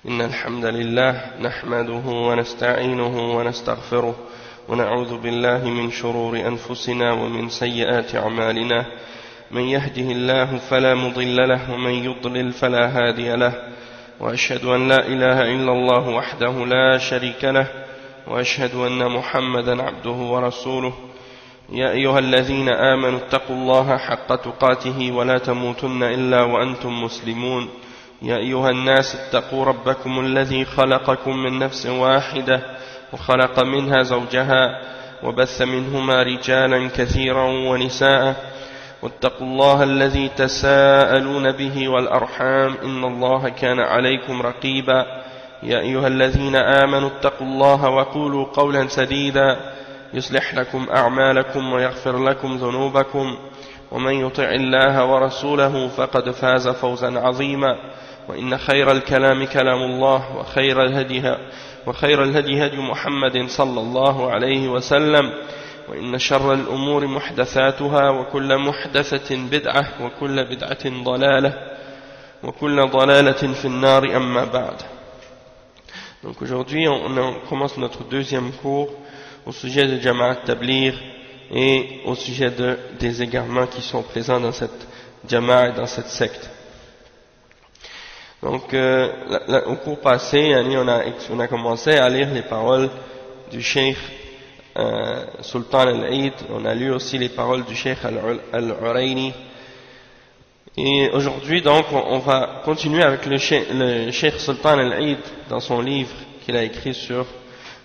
إن الحمد لله نحمده ونستعينه ونستغفره ونعوذ بالله من شرور أنفسنا ومن سيئات أعمالنا من يهده الله فلا مضل له ومن يضلل فلا هادي له وأشهد أن لا إله إلا الله وحده لا شريك له وأشهد أن محمدا عبده ورسوله يا أيها الذين آمنوا اتقوا الله حق تقاته ولا تموتن إلا وأنتم مسلمون يا أيها الناس اتقوا ربكم الذي خلقكم من نفس واحدة وخلق منها زوجها وبث منهما رجالا كثيرا ونساء واتقوا الله الذي تساءلون به والأرحام إن الله كان عليكم رقيبا يا أيها الذين آمنوا اتقوا الله وقولوا قولا سديدا يصلح لكم أعمالكم ويغفر لكم ذنوبكم ومن يطع الله ورسوله فقد فاز فوزا عظيما وإن خير الكلام كلام الله وخير الهدي هدي محمد صلى الله عليه وسلم وإن شر الأمور محدثاتها وكل محدثة بدعة وكل بدعة ضلالة وكل ضلالة في النار أما بعد. Donc aujourd'hui on commence notre deuxième cours au sujet de Jama'at Tabligh et au sujet des égarements qui sont présents dans cette Jama'a et dans cette secte. Donc au cours passé, on a commencé à lire les paroles du Cheikh Sultan al-Eid, on a lu aussi les paroles du Cheikh al-Urayni. Et aujourd'hui donc on va continuer avec le Cheikh Sultan al-Eid dans son livre qu'il a écrit sur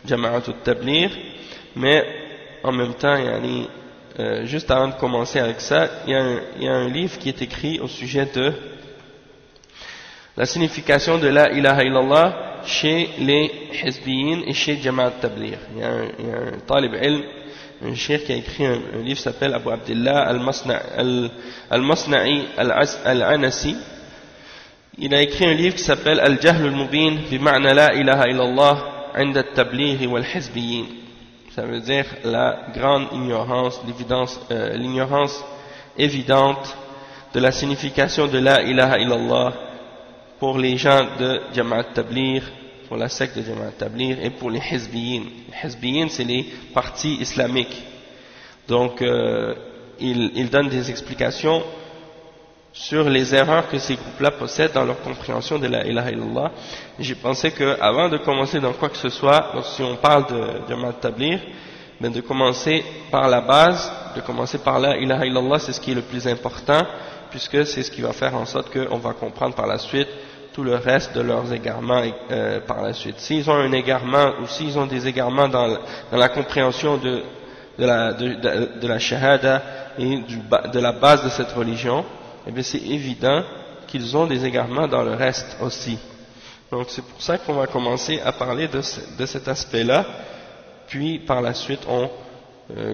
Jama'at al-Tabligh. Mais en même temps, juste avant de commencer avec ça, il y a un livre qui est écrit au sujet de la signification de la ilaha illallah chez les Hizbiyin et chez Jama'at Tabligh. Il y a un talib ilm, un cheikh qui a écrit un livre qui s'appelle Abu Abdullah al-Masna'i al-Anasi. Il a écrit un livre qui s'appelle Al-Jahl al-Mubin bi ma'na la ilaha illallah 'inda at-Tabligh wal Hizbiyin. Ça veut dire la grande ignorance, l'ignorance évidente de la signification de la ilaha illallah pour les gens de Jama'at Tabligh, pour la secte de Jama'at Tabligh et pour les Hizbiyin. Les Hizbiyin, c'est les partis islamiques. Donc, il donne des explications sur les erreurs que ces groupes-là possèdent dans leur compréhension de la ilaha illallah. J'ai pensé qu'avant de commencer dans quoi que ce soit, donc si on parle de Jama'at Tabligh, de commencer par la base, de commencer par la ilaha illallah, c'est ce qui est le plus important, puisque c'est ce qui va faire en sorte qu'on va comprendre par la suite tout le reste de leurs égarements par la suite. S'ils ont un égarement ou s'ils ont des égarements dans la compréhension de la shahada et de la base de cette religion, eh bien c'est évident qu'ils ont des égarements dans le reste aussi. Donc c'est pour ça qu'on va commencer à parler de cet aspect-là, puis par la suite on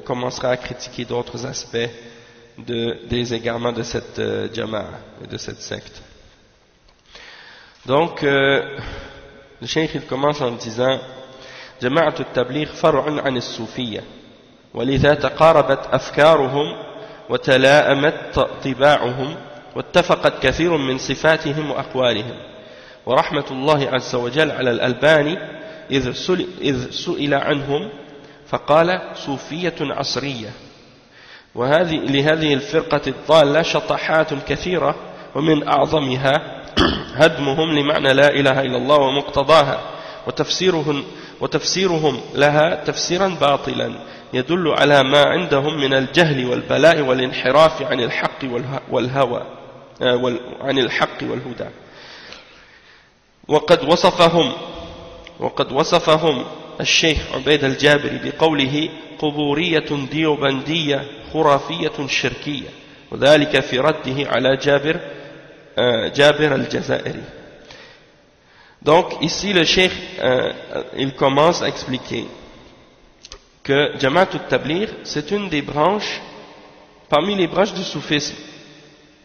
commencera à critiquer d'autres aspects des égarements de cette jama'a et de cette secte. Donc le cheikh il commence en disant Jama'at al-Tabligh far'un 'an as-Soufiyya ولذا تقاربت أفكارهم وتلاءمت طباعهم واتفقت كثير من صفاتهم وأقوالهم ورحمة الله عز وجل على الألباني إذ سئل عنهم فقال صوفية عصرية لهذه الفرقة الضالة شطحات كثيرة ومن أعظمها هدمهم لمعنى لا إله إلا الله ومقتضاها وتفسيرهم لها تفسيرا باطلا يدل على ما عندهم من الجهل والبلاء والانحراف عن الحق والهوى عن الحق والهدى وقد وصفهم الشيخ عبيد الجابري بقوله قبورية ديوبندية خرافية شركية وذلك في رده على جابر الجزائري. Donc ici le cheikh il commence à expliquer que Jama'at al-Tabligh c'est une des branches parmi les branches du soufisme.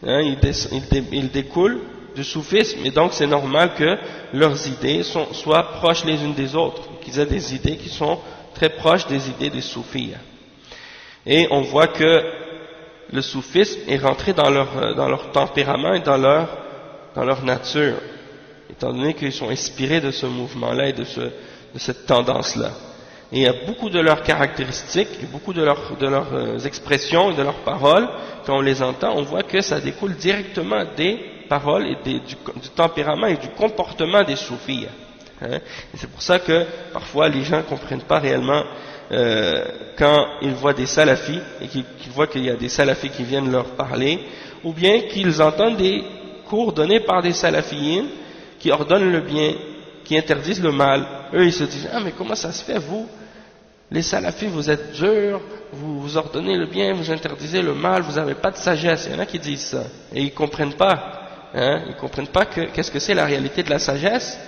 Il découle du soufisme et donc c'est normal que leurs idées soient proches les unes des autres, qu'ils aient des idées qui sont très proches des idées des soufis. Et on voit que le soufisme est rentré dans leur tempérament et dans leur nature. étant donné qu'ils sont inspirés de ce mouvement-là et de cette tendance-là. Et il y a beaucoup de leurs caractéristiques, et beaucoup de leurs expressions et de leurs paroles, quand on les entend, on voit que ça découle directement des paroles et du tempérament et du comportement des soufis. Hein. Et c'est pour ça que parfois les gens ne comprennent pas réellement quand ils voient des salafis et qu'ils voient qu'il y a des salafis qui viennent leur parler, ou bien qu'ils entendent des cours donnés par des salafiyines qui ordonnent le bien, qui interdisent le mal. Eux, ils se disent, ah mais comment ça se fait, vous, les salafis, vous êtes durs, vous ordonnez le bien, vous interdisez le mal, vous n'avez pas de sagesse. Il y en a qui disent ça. Et ils ne comprennent pas. Hein, ils ne comprennent pas qu'est-ce que c'est la réalité de la sagesse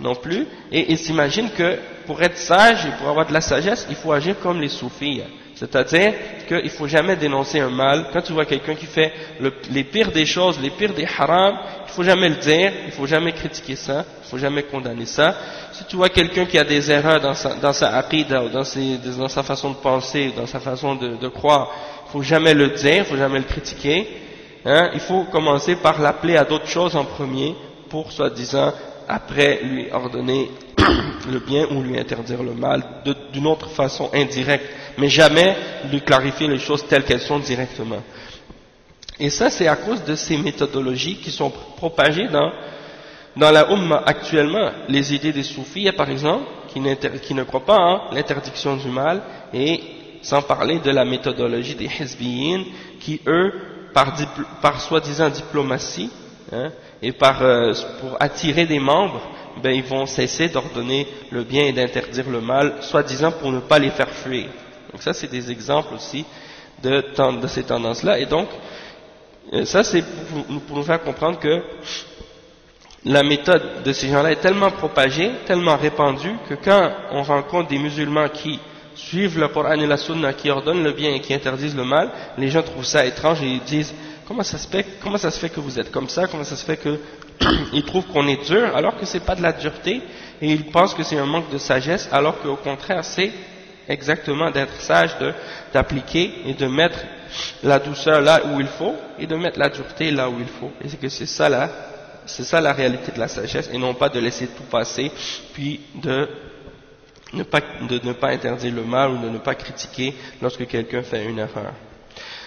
non plus. Et ils s'imaginent que pour être sage et pour avoir de la sagesse, il faut agir comme les soufis. C'est-à-dire qu'il ne faut jamais dénoncer un mal. Quand tu vois quelqu'un qui fait les pires des choses, les pires des harams, il ne faut jamais le dire, il ne faut jamais critiquer ça, il ne faut jamais condamner ça. Si tu vois quelqu'un qui a des erreurs dans sa aqida ou dans sa façon de penser, dans sa façon de croire, il ne faut jamais le dire, il ne faut jamais le critiquer. Hein, il faut commencer par l'appeler à d'autres choses en premier pour, soi-disant, après lui ordonner le bien ou lui interdire le mal d'une autre façon indirecte, mais jamais lui clarifier les choses telles qu'elles sont directement. Et ça, c'est à cause de ces méthodologies qui sont propagées dans la Ummah actuellement. Les idées des soufis, par exemple, qui ne croient pas en l'interdiction du mal, et sans parler de la méthodologie des hizbiyin, qui eux, par soi-disant diplomatie, hein, et pour attirer des membres, ben ils vont cesser d'ordonner le bien et d'interdire le mal, soi-disant pour ne pas les faire fuir. Donc ça, c'est des exemples aussi de ces tendances-là. Et donc, ça, c'est pour nous faire comprendre que la méthode de ces gens-là est tellement propagée, tellement répandue, que quand on rencontre des musulmans qui suivent le Coran et la Sunna, qui ordonnent le bien et qui interdisent le mal, les gens trouvent ça étrange et ils disent comment ça se fait que vous êtes comme ça, comment ça se fait que ils trouvent qu'on est dur alors que c'est pas de la dureté, et ils pensent que c'est un manque de sagesse, alors qu'au contraire c'est exactement d'être sage, d'appliquer et de mettre la douceur là où il faut et de mettre la dureté là où il faut. Et c'est que c'est ça la réalité de la sagesse, et non pas de laisser tout passer puis de ne pas interdire le mal ou de ne pas critiquer lorsque quelqu'un fait une erreur.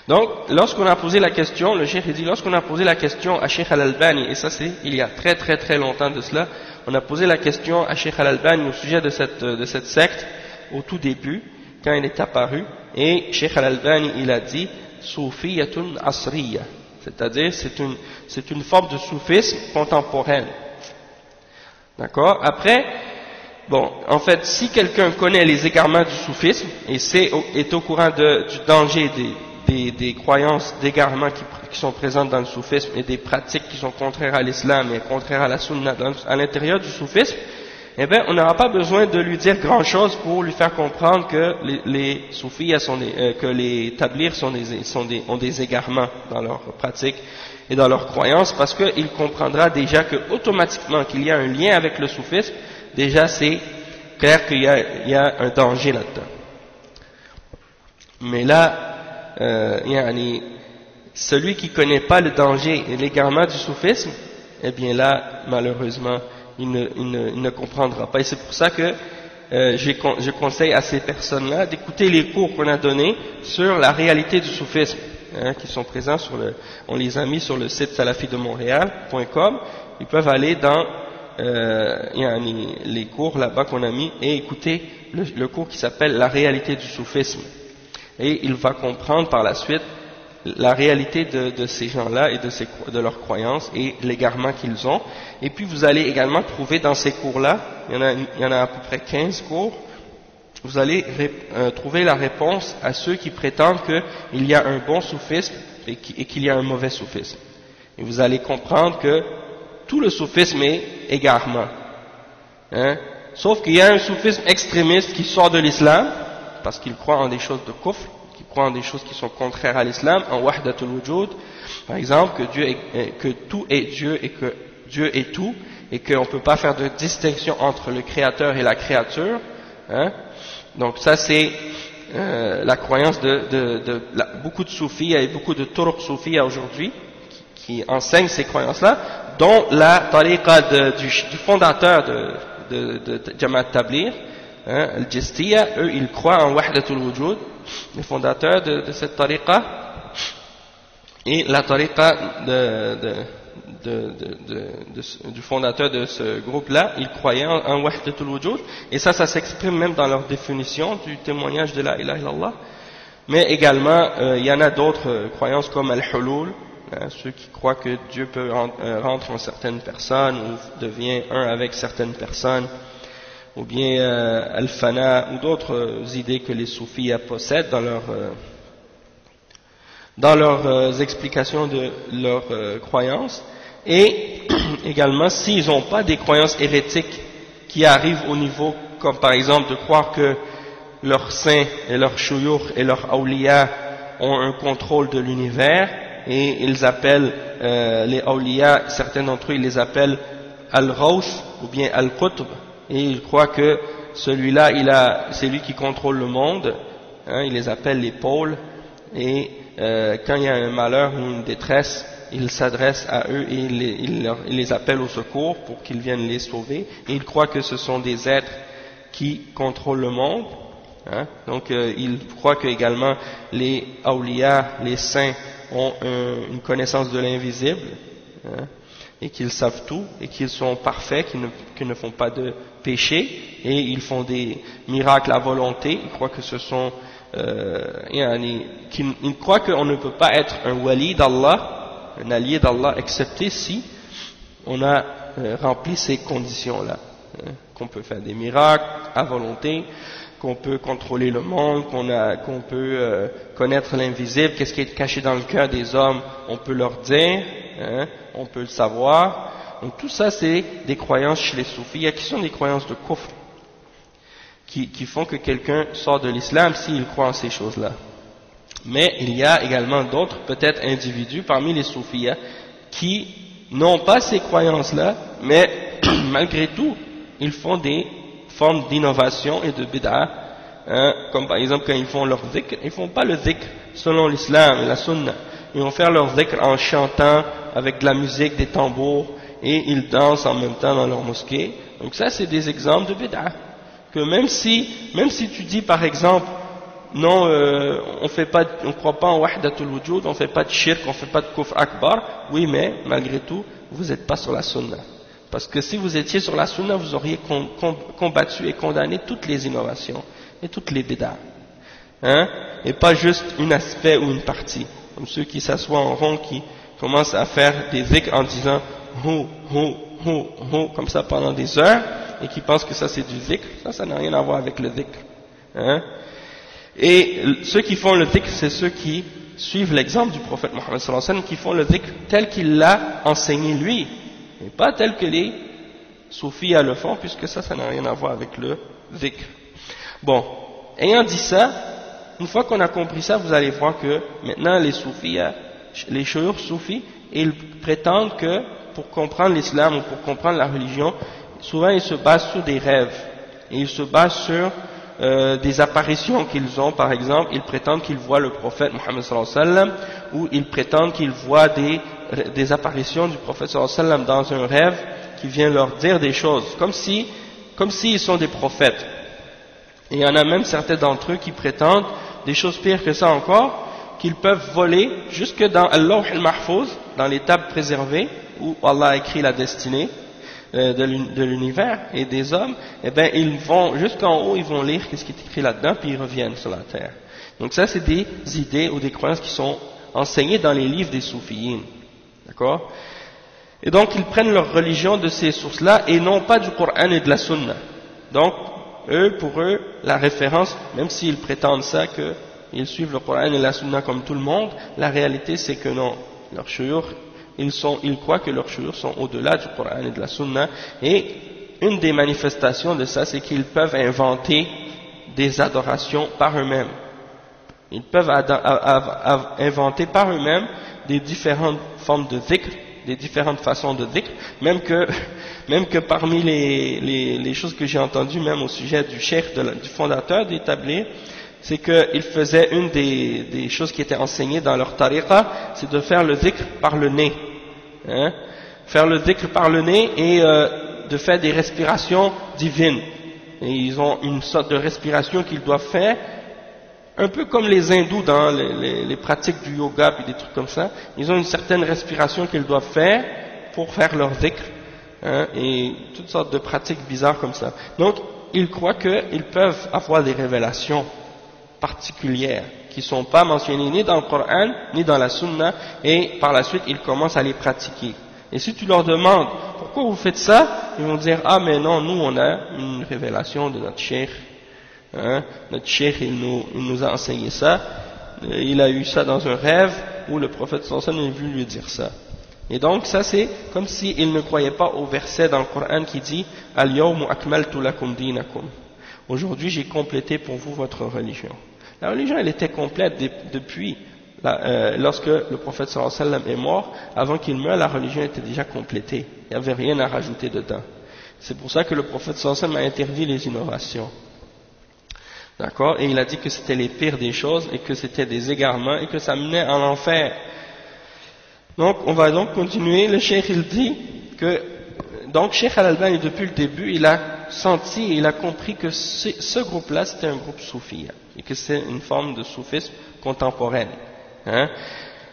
Donc, lorsqu'on a posé la question, le cheikh dit, lorsqu'on a posé la question à Cheikh Al-Albani, et ça c'est il y a très très très longtemps de cela, on a posé la question à Cheikh Al-Albani au sujet de cette secte au tout début, quand il est apparu, et Cheikh Al-Albani il a dit Soufiyatun Asriya, c'est-à-dire c'est une forme de soufisme contemporaine. D'accord? Après, bon, en fait, si quelqu'un connaît les égarements du soufisme et est au courant du danger des croyances d'égarement qui sont présentes dans le soufisme et des pratiques qui sont contraires à l'islam et contraires à la sunna à l'intérieur du soufisme, eh bien, on n'aura pas besoin de lui dire grand chose pour lui faire comprendre que les soufis que les tablirs ont des égarements dans leurs pratiques et dans leurs croyances, parce qu'il comprendra déjà que automatiquement qu'il y a un lien avec le soufisme. Déjà, c'est clair qu'il y a un danger là-dedans. Mais là, celui qui ne connaît pas le danger et l'égarement du soufisme, eh bien là, malheureusement, il ne comprendra pas. Et c'est pour ça que je conseille à ces personnes-là d'écouter les cours qu'on a donnés sur la réalité du soufisme, hein, qui sont présents on les a mis sur le site salafidemontréal.com. Ils peuvent aller dans les cours là-bas qu'on a mis et écouter le cours qui s'appelle la réalité du soufisme, et il va comprendre par la suite la réalité de ces gens-là et de leurs croyances et l'égarement qu'ils ont. Et puis vous allez également trouver dans ces cours-là, il y en a à peu près 15 cours, vous allez trouver la réponse à ceux qui prétendent qu'il y a un bon soufisme et qu'il y a un mauvais soufisme. Et vous allez comprendre que tout le soufisme est égarement. Hein? Sauf qu'il y a un soufisme extrémiste qui sort de l'islam, parce qu'il croit en des choses de kufr, qui croit en des choses qui sont contraires à l'islam, en wahdatul wujud, par exemple, que tout est Dieu et que Dieu est tout, et qu'on ne peut pas faire de distinction entre le créateur et la créature. Hein? Donc ça c'est la croyance beaucoup de soufis et beaucoup de turuq soufis aujourd'hui, qui enseignent ces croyances-là. dont la tariqa du fondateur de Jamaat Tabligh, Al-Jistiyya, eux ils croient en Wahdatul Wujud, les fondateurs de cette tariqa, et la tariqa du fondateur de ce groupe-là, ils croyaient en Wahdatul Wujud, et ça s'exprime même dans leur définition du témoignage de la ilaha illallah. Mais également, il y en a d'autres croyances comme Al-Hulul, ceux qui croient que Dieu peut rentrer en certaines personnes ou devient un avec certaines personnes, ou bien Al-Fana, ou d'autres idées que les soufis possèdent dans leurs explications de leurs croyances. Et également, s'ils n'ont pas des croyances hérétiques qui arrivent au niveau, comme par exemple de croire que leurs saints et leurs shuyukh et leurs awliya ont un contrôle de l'univers, et ils appellent les awliya, certains d'entre eux ils les appellent al-Ghawth ou bien al-Qutb, et ils croient que celui-là c'est lui qui contrôle le monde, ils les appellent les pôles, et quand il y a un malheur ou une détresse, ils s'adressent à eux et ils les appellent au secours pour qu'ils viennent les sauver, et ils croient que ce sont des êtres qui contrôlent le monde. Donc ils croient que également les awliya, les saints, ont une connaissance de l'invisible, et qu'ils savent tout, et qu'ils sont parfaits, qu'ils ne font pas de péché, et ils font des miracles à volonté. Ils croient que ce sont ils croient qu'on ne peut pas être un wali d'Allah, un allié d'Allah, excepté si on a rempli ces conditions-là, qu'on peut faire des miracles à volonté, qu'on peut contrôler le monde, qu'on peut connaître l'invisible, qu'est-ce qui est caché dans le cœur des hommes, on peut leur dire, on peut le savoir. Donc tout ça c'est des croyances chez les soufis, qui sont des croyances de kufr, qui font que quelqu'un sort de l'islam s'il croit en ces choses-là. Mais il y a également d'autres, peut-être individus parmi les soufis, qui n'ont pas ces croyances-là, mais malgré tout, ils font des formes d'innovation et de bid'a, comme par exemple quand ils font leur dhikr, ils font pas le dhikr selon l'islam et la sunna, ils vont faire leur dhikr en chantant avec de la musique, des tambours, et ils dansent en même temps dans leur mosquée. Donc ça c'est des exemples de bid'a, que même si tu dis par exemple non, on croit pas en Wahdatul Wujud, on fait pas de shirk, on fait pas de kufr akbar, oui, mais malgré tout vous n'êtes pas sur la sunna. Parce que si vous étiez sur la sunna, vous auriez combattu et condamné toutes les innovations et toutes les bid'ah. Et pas juste un aspect ou une partie. Comme ceux qui s'assoient en rond, qui commencent à faire des dhikr en disant hou, hou, hou, hou, comme ça pendant des heures, et qui pensent que ça c'est du dhikr. Ça n'a rien à voir avec le dhikr. Et ceux qui font le dhikr, c'est ceux qui suivent l'exemple du prophète Mohammed sallallahu alayhi wa sallam, qui font le dhikr tel qu'il l'a enseigné lui, et pas tel que les soufis le font, puisque ça n'a rien à voir avec le dhikr. Bon, ayant dit ça, une fois qu'on a compris ça, vous allez voir que maintenant les soufis, les shuyukh soufis, ils prétendent que pour comprendre l'islam ou pour comprendre la religion, souvent ils se basent sur des rêves, et ils se basent sur des apparitions qu'ils ont. Par exemple, ils prétendent qu'ils voient le prophète Mohammed sallallahu alayhi wa sallam, ou ils prétendent qu'ils voient des apparitions du prophète sallallahu alayhi wa sallam dans un rêve qui vient leur dire des choses, comme s'ils sont des prophètes. Et il y en a même certains d'entre eux qui prétendent des choses pires que ça encore, qu'ils peuvent voler jusque dans Al-Lawh al-Mahfouz, dans les tables préservées, où Allah a écrit la destinée de l'univers et des hommes. Et bien ils vont jusqu'en haut, ils vont lire ce qui est écrit là-dedans, puis ils reviennent sur la terre. Donc ça c'est des idées ou des croyances qui sont enseignées dans les livres des soufiyyin. D'accord? Et donc ils prennent leur religion de ces sources-là et non pas du Coran et de la Sunna. Donc pour eux, la référence, même s'ils prétendent ça, qu'ils suivent le Coran et la Sunna comme tout le monde, la réalité c'est que non, leurs shuyukh, ils croient que leurs shuyukh sont au-delà du Coran et de la Sunna, et une des manifestations de ça, c'est qu'ils peuvent inventer des adorations par eux-mêmes. Ils peuvent inventer par eux-mêmes des différentes formes de dhikr, des différentes façons de dhikr, même que parmi les choses que j'ai entendues, même au sujet du cheikh, du fondateur d'établir, c'est qu'il faisait une des choses qui étaient enseignées dans leur tariqa, c'est de faire le dhikr par le nez. faire le dhikr par le nez et de faire des respirations divines. Et ils ont une sorte de respiration qu'ils doivent faire, un peu comme les hindous dans les pratiques du yoga et des trucs comme ça. Ils ont une certaine respiration qu'ils doivent faire pour faire leur dhikr, hein, et toutes sortes de pratiques bizarres comme ça. Donc, ils croient qu'ils peuvent avoir des révélations particulières qui ne sont pas mentionnées ni dans le Coran ni dans la Sunna, et par la suite ils commencent à les pratiquer. Et si tu leur demandes pourquoi vous faites ça, ils vont dire ah mais non, nous on a une révélation de notre cheikh, hein, notre cheikh il nous a enseigné ça, il a eu ça dans un rêve où le prophète sallallahu alayhi wa sallam a vu lui dire ça. Et donc ça c'est comme s'ils ne croyaient pas au verset dans le Coran qui dit Al-yawmu akmaltu lakum dinakum. Aujourd'hui j'ai complété pour vous votre religion. La religion elle était complète depuis lorsque le prophète sallallahu alayhi wa sallam est mort. Avant qu'il meure, la religion était déjà complétée, il n'y avait rien à rajouter dedans. C'est pour ça que le prophète sallallahu alayhi wa sallam a interdit les innovations, d'accord, et il a dit que c'était les pires des choses et que c'était des égarements et que ça menait en enfer. Donc on va donc continuer. Le cheikh il dit que donc Cheikh Al-Albani depuis le début il a senti et il a compris que ce groupe-là c'était un groupe soufi, hein, et que c'est une forme de soufisme contemporaine, hein.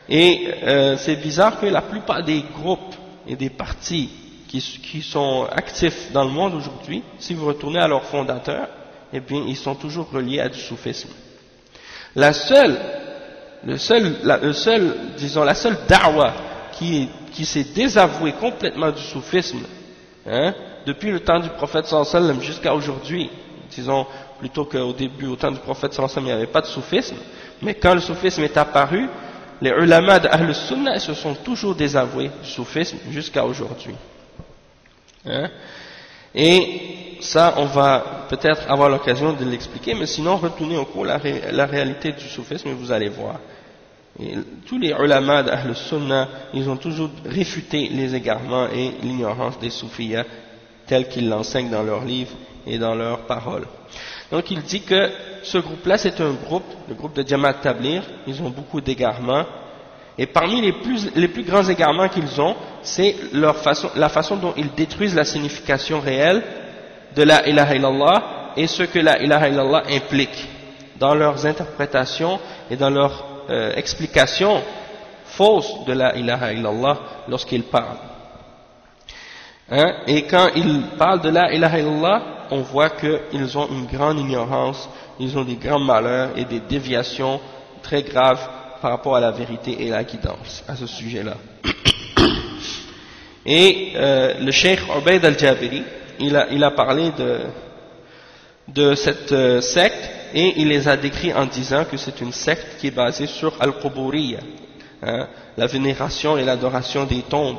Et c'est bizarre que la plupart des groupes et des partis qui sont actifs dans le monde aujourd'hui, si vous retournez à leurs fondateurs, eh bien ils sont toujours reliés à du soufisme. La seule da'wa qui s'est désavouée complètement du soufisme, hein, depuis le temps du prophète sallallahu alayhi wa sallam jusqu'à aujourd'hui, disons plutôt qu'au début, au temps du prophète sallallahu alayhi wa sallam, il n'y avait pas de soufisme, mais quand le soufisme est apparu, les ulama d'Ahl Sunnah se sont toujours désavoués du soufisme jusqu'à aujourd'hui, hein. Et ça, on va peut-être avoir l'occasion de l'expliquer, mais sinon, retournez au cours la réalité du soufisme et vous allez voir. Et tous les ulama d'Ahl Sunnah, ils ont toujours réfuté les égarements et l'ignorance des soufiyas tels qu'ils l'enseignent dans leurs livres et dans leurs paroles. Donc il dit que ce groupe-là, c'est un groupe, le groupe de Jamaat Tabligh, ils ont beaucoup d'égarements, et parmi les plus grands égarements qu'ils ont, c'est la façon dont ils détruisent la signification réelle de la ilaha illallah et ce que la ilaha illallah implique dans leurs interprétations et dans leurs explications fausses de la ilaha illallah lorsqu'ils parlent, hein. Et quand ils parlent de la ilaha illallah, on voit qu'ils ont une grande ignorance, ils ont des grands malheurs et des déviations très graves par rapport à la vérité et la guidance à ce sujet-là. Et le cheikh Ubayd al-Jabiri, il a parlé de cette secte, et il les a décrits en disant que c'est une secte qui est basée sur al-Quburiyya, hein, la vénération et l'adoration des tombes,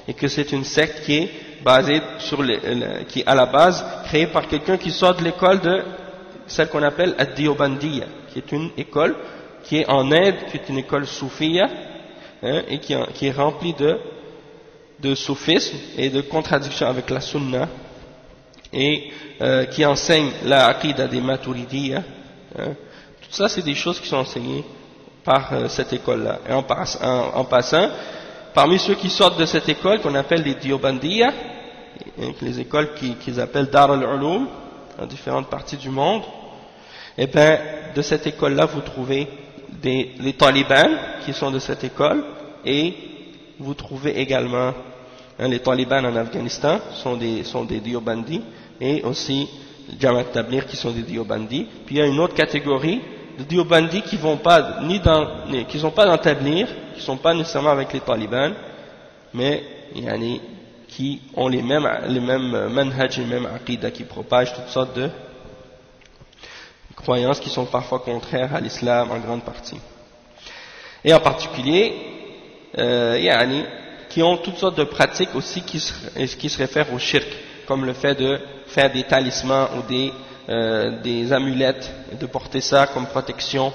et que c'est une secte qui est basée sur qui est à la base créée par quelqu'un qui sort de l'école de celle qu'on appelle ad-Diyobandiyya, qui est une école qui est en Inde, qui est une école soufiyya, hein, et qui est remplie de soufisme et de contradictions avec la sunna, et qui enseigne la aqida des Maturidiyya, hein. Tout ça c'est des choses qui sont enseignées par cette école-là. Et en passant, parmi ceux qui sortent de cette école qu'on appelle les Diyobandiyya, les écoles qu'ils appellent Dar al-Ulum dans différentes parties du monde, et bien de cette école-là vous trouvez les talibans qui sont de cette école, et vous trouvez également, hein, les talibans en Afghanistan sont des Diyobandis, et aussi les Jamaat Tabligh qui sont des Diyobandis. Puis il y a une autre catégorie de Diyobandis qui sont pas dans Tabligh, qui sont pas nécessairement avec les talibans, mais qui ont les mêmes manhaj, les mêmes aqida, qui propagent toutes sortes de croyances qui sont parfois contraires à l'islam en grande partie. Et en particulier, qui ont toutes sortes de pratiques aussi qui se réfèrent au shirk, comme le fait de faire des talismans ou des amulettes, et de porter ça comme protection,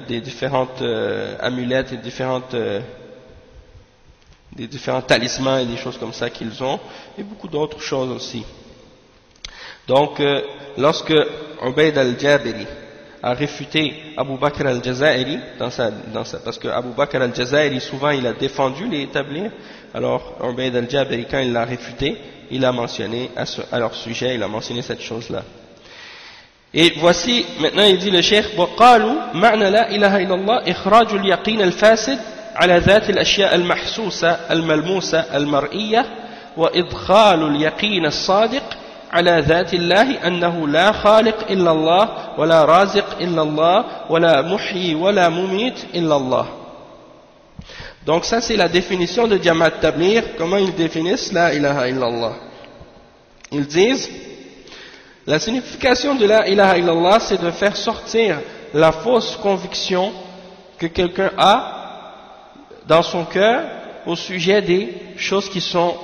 des différentes amulettes et des différents talismans et des choses comme ça qu'ils ont, et beaucoup d'autres choses aussi. Donc, lorsque Ubayd al-Jabiri a réfuté Abu Bakr al-Jazairi parce que Abu Bakr al-Jazairi souvent il a défendu les tabligh. Alors Ubayd al-Jabiri, quand il l'a réfuté, il a mentionné à leur sujet, il a mentionné cette chose-là. Et voici, maintenant il dit le cheikh, وقالوا معنى لا إله إلا الله إخراج اليقين الفاسد على ذات الأشياء المحسوسة الملموسة المرئية وإدخال اليقين الصادق على ذات الله أنه لا خالق إلا الله ولا رازق إلا الله ولا محيي ولا مميت إلا الله. Donc ça c'est la définition de Jamaat Tabligh. Comment ils définissent la ilaha illallah? Ils disent la signification de la ilaha illallah c'est de faire sortir la fausse conviction que quelqu'un a dans son cœur au sujet des choses qui sont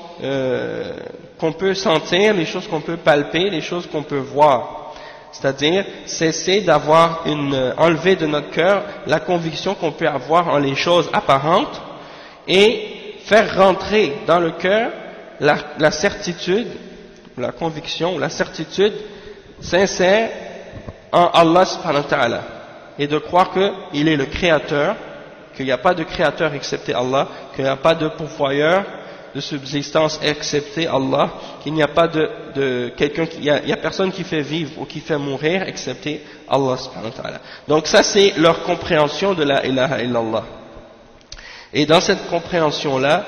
qu'on peut sentir, les choses qu'on peut palper, les choses qu'on peut voir. C'est-à-dire cesser d'avoir enlever de notre cœur la conviction qu'on peut avoir en les choses apparentes et faire rentrer dans le cœur la certitude, la conviction, la certitude sincère en Allah subhanahu wa ta'ala, et de croire qu'il est le créateur, qu'il n'y a pas de créateur excepté Allah, qu'il n'y a pas de pourvoyeur de subsistance excepté Allah, qu'il n'y a pas il y a personne qui fait vivre ou qui fait mourir excepté Allah subhanahu wa ta'ala. Donc ça c'est leur compréhension de la ilaha illallah. Et dans cette compréhension-là,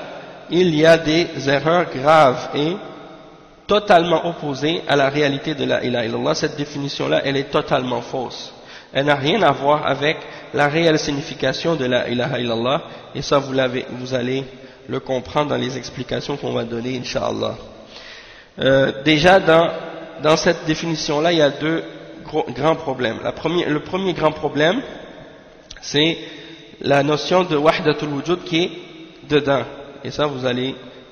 il y a des erreurs graves et totalement opposées à la réalité de la ilaha illallah. Cette définition-là, elle est totalement fausse. Elle n'a rien à voir avec la réelle signification de la ilaha illallah. Et ça, vous allez le comprendre dans les explications qu'on va donner, Inch'Allah. Déjà, dans cette définition-là, il y a deux grands problèmes. Le premier grand problème, c'est la notion de wahdatul wujud qui est dedans. Et ça,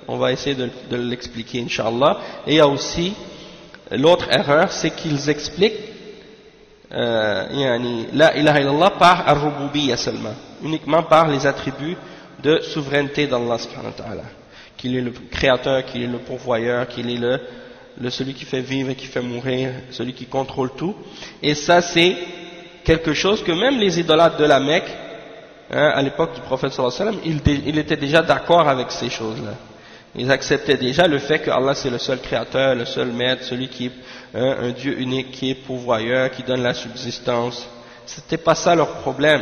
on va essayer de l'expliquer, Inch'Allah. Et il y a aussi l'autre erreur, c'est qu'ils expliquent la ilaha illallah par ar-rububiyya seulement, uniquement par les attributs de souveraineté d'Allah subhanahu wa ta'ala, qu'il est le créateur, qu'il est le pourvoyeur, qu'il est celui qui fait vivre et qui fait mourir, celui qui contrôle tout. Et ça c'est quelque chose que même les idolâtres de la Mecque, à l'époque du prophète sallallahu alayhi wa sallam, ils étaient déjà d'accord avec ces choses-là. Ils acceptaient déjà le fait que Allah c'est le seul créateur, le seul maître, celui qui est un Dieu unique, qui est pourvoyeur, qui donne la subsistance. C'était pas ça leur problème.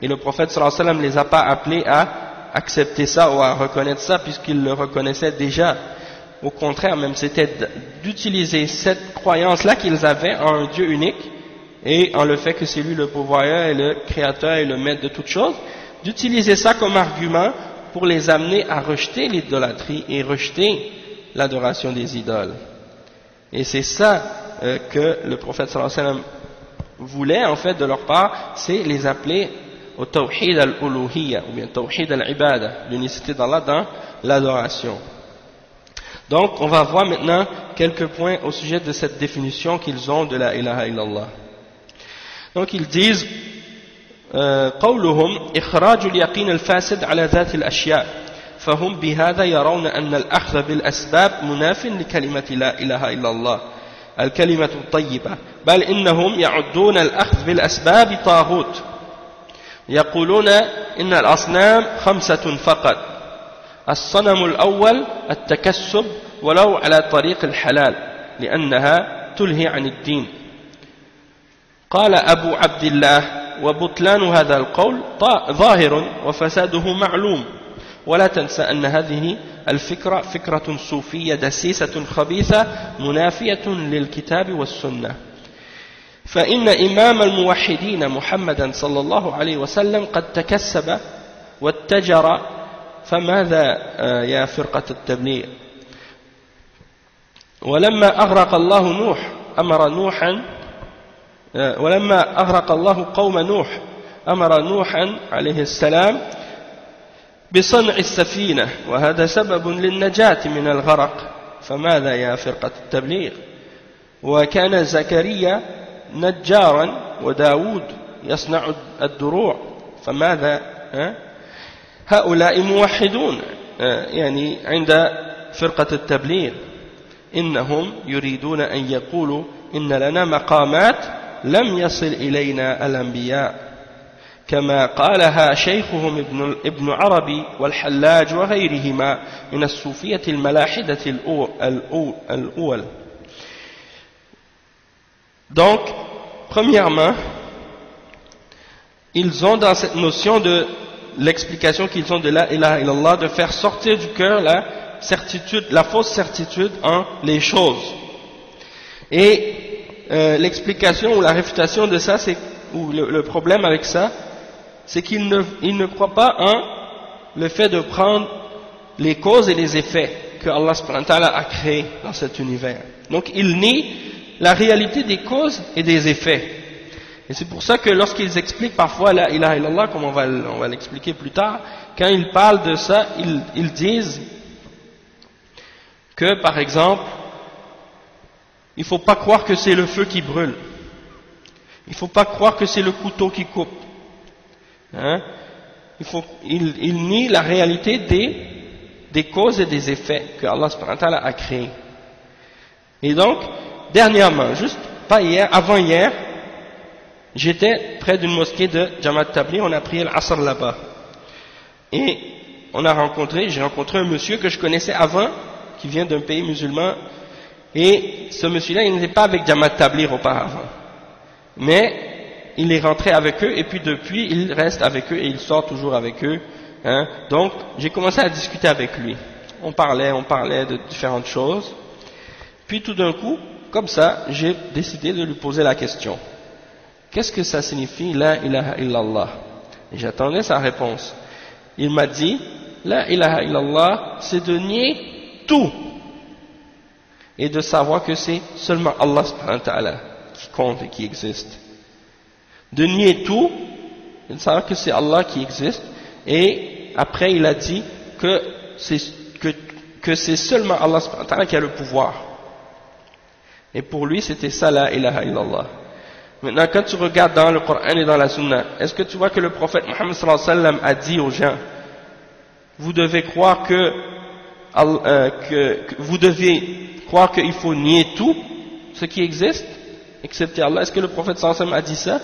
Et le prophète sallallahu alayhi wa sallam les a pas appelés à accepter ça ou à reconnaître ça, puisqu'ils le reconnaissaient déjà. Au contraire, même c'était d'utiliser cette croyance-là qu'ils avaient en un Dieu unique et en le fait que c'est lui le pourvoyeur et le créateur et le maître de toutes choses, d'utiliser ça comme argument pour les amener à rejeter l'idolâtrie et rejeter l'adoration des idoles. Et c'est ça que le prophète sallallahu alayhi wa sallam voulait en fait de leur part, c'est les appeler au tawhid al-uluhiyya ou bien tawhid al-ibada, l'unicité d'Allah dans l'adoration. Donc on va voir maintenant quelques points au sujet de cette définition qu'ils ont de la ilaha illallah. Donc ils disent قولهم إخراج اليقين الفاسد على ذات الأشياء فهم بهذا يرون أن الأخذ بالأسباب مناف لكلمة لا إله إلا الله الكلمة الطيبة بل إنهم يعدون الأخذ بالأسباب طاغوت يقولون إن الأصنام 5 فقط الصنم الأول التكسب ولو على طريق الحلال لأنها تلهي عن الدين. قال أبو عبد الله وبطلان هذا القول ظاهر وفساده معلوم ولا تنسى أن هذه الفكرة فكرة صوفية دسيسة خبيثة منافية للكتاب والسنة فإن إمام الموحدين محمدا صلى الله عليه وسلم قد تكسب واتجر فماذا يا فرقة التبليغ ولما أغرق الله قوم نوح أمر نوحا عليه السلام بصنع السفينة وهذا سبب للنجاة من الغرق فماذا يا فرقة التبليغ وكان زكريا نجارا وداود يصنع الدروع فماذا هؤلاء موحدون يعني عند فرقة التبليغ إنهم يريدون أن يقولوا إن لنا مقامات لم يصل إلينا الأنبياء كما قالها شيخهم ابن عربي والحلاج وغيرهما من الصوفية الملاحدة الأول. Donc, premièrement, ils ont dans cette notion de l'explication qu'ils ont de la ilaha illallah de faire sortir du cœur la certitude, la fausse certitude en les choses. Et l'explication ou la réfutation de ça, c'est, ou le problème avec ça, c'est qu'ils ne croient pas en le fait de prendre les causes et les effets que Allah subhanahu wa ta'ala a créés dans cet univers. Donc ils nient la réalité des causes et des effets. Et c'est pour ça que lorsqu'ils expliquent parfois la ilaha illallah, comme on va l'expliquer plus tard, quand ils parlent de ça, ils disent que, par exemple, il ne faut pas croire que c'est le feu qui brûle. Il ne faut pas croire que c'est le couteau qui coupe. Hein? Il nie la réalité des causes et des effets que Allah subhanahu wa ta'ala a créés. Et donc, dernièrement, juste pas hier, avant-hier, j'étais près d'une mosquée de Jamaat Tabligh, on a prié l'Asr là-bas. Et j'ai rencontré un monsieur que je connaissais avant, qui vient d'un pays musulman, et ce monsieur-là, il n'était pas avec Jamaat Tabligh auparavant. Mais il est rentré avec eux, et puis depuis, il reste avec eux, et il sort toujours avec eux. Hein. Donc, j'ai commencé à discuter avec lui. On parlait de différentes choses. Puis tout d'un coup, comme ça, j'ai décidé de lui poser la question. Qu'est-ce que ça signifie la ilaha illallah? Et j'attendais sa réponse. Il m'a dit, la ilaha illallah, c'est de nier tout. Et de savoir que c'est seulement Allah subhanahu wa ta'ala qui compte et qui existe. De nier tout, et de savoir que c'est Allah qui existe. Et après il a dit que c'est seulement Allah subhanahu wa ta'ala qui a le pouvoir. Et pour lui c'était ça la ilaha illallah. Maintenant quand tu regardes dans le Coran et dans la Sunna, est-ce que tu vois que le prophète Muhammad sallallahu alayhi wa sallam a dit aux gens, vous devez croire que vous devez croire qu'il faut nier tout ce qui existe, excepté Allah? Est-ce que le prophète sallallahu alayhi wa sallam a dit ça?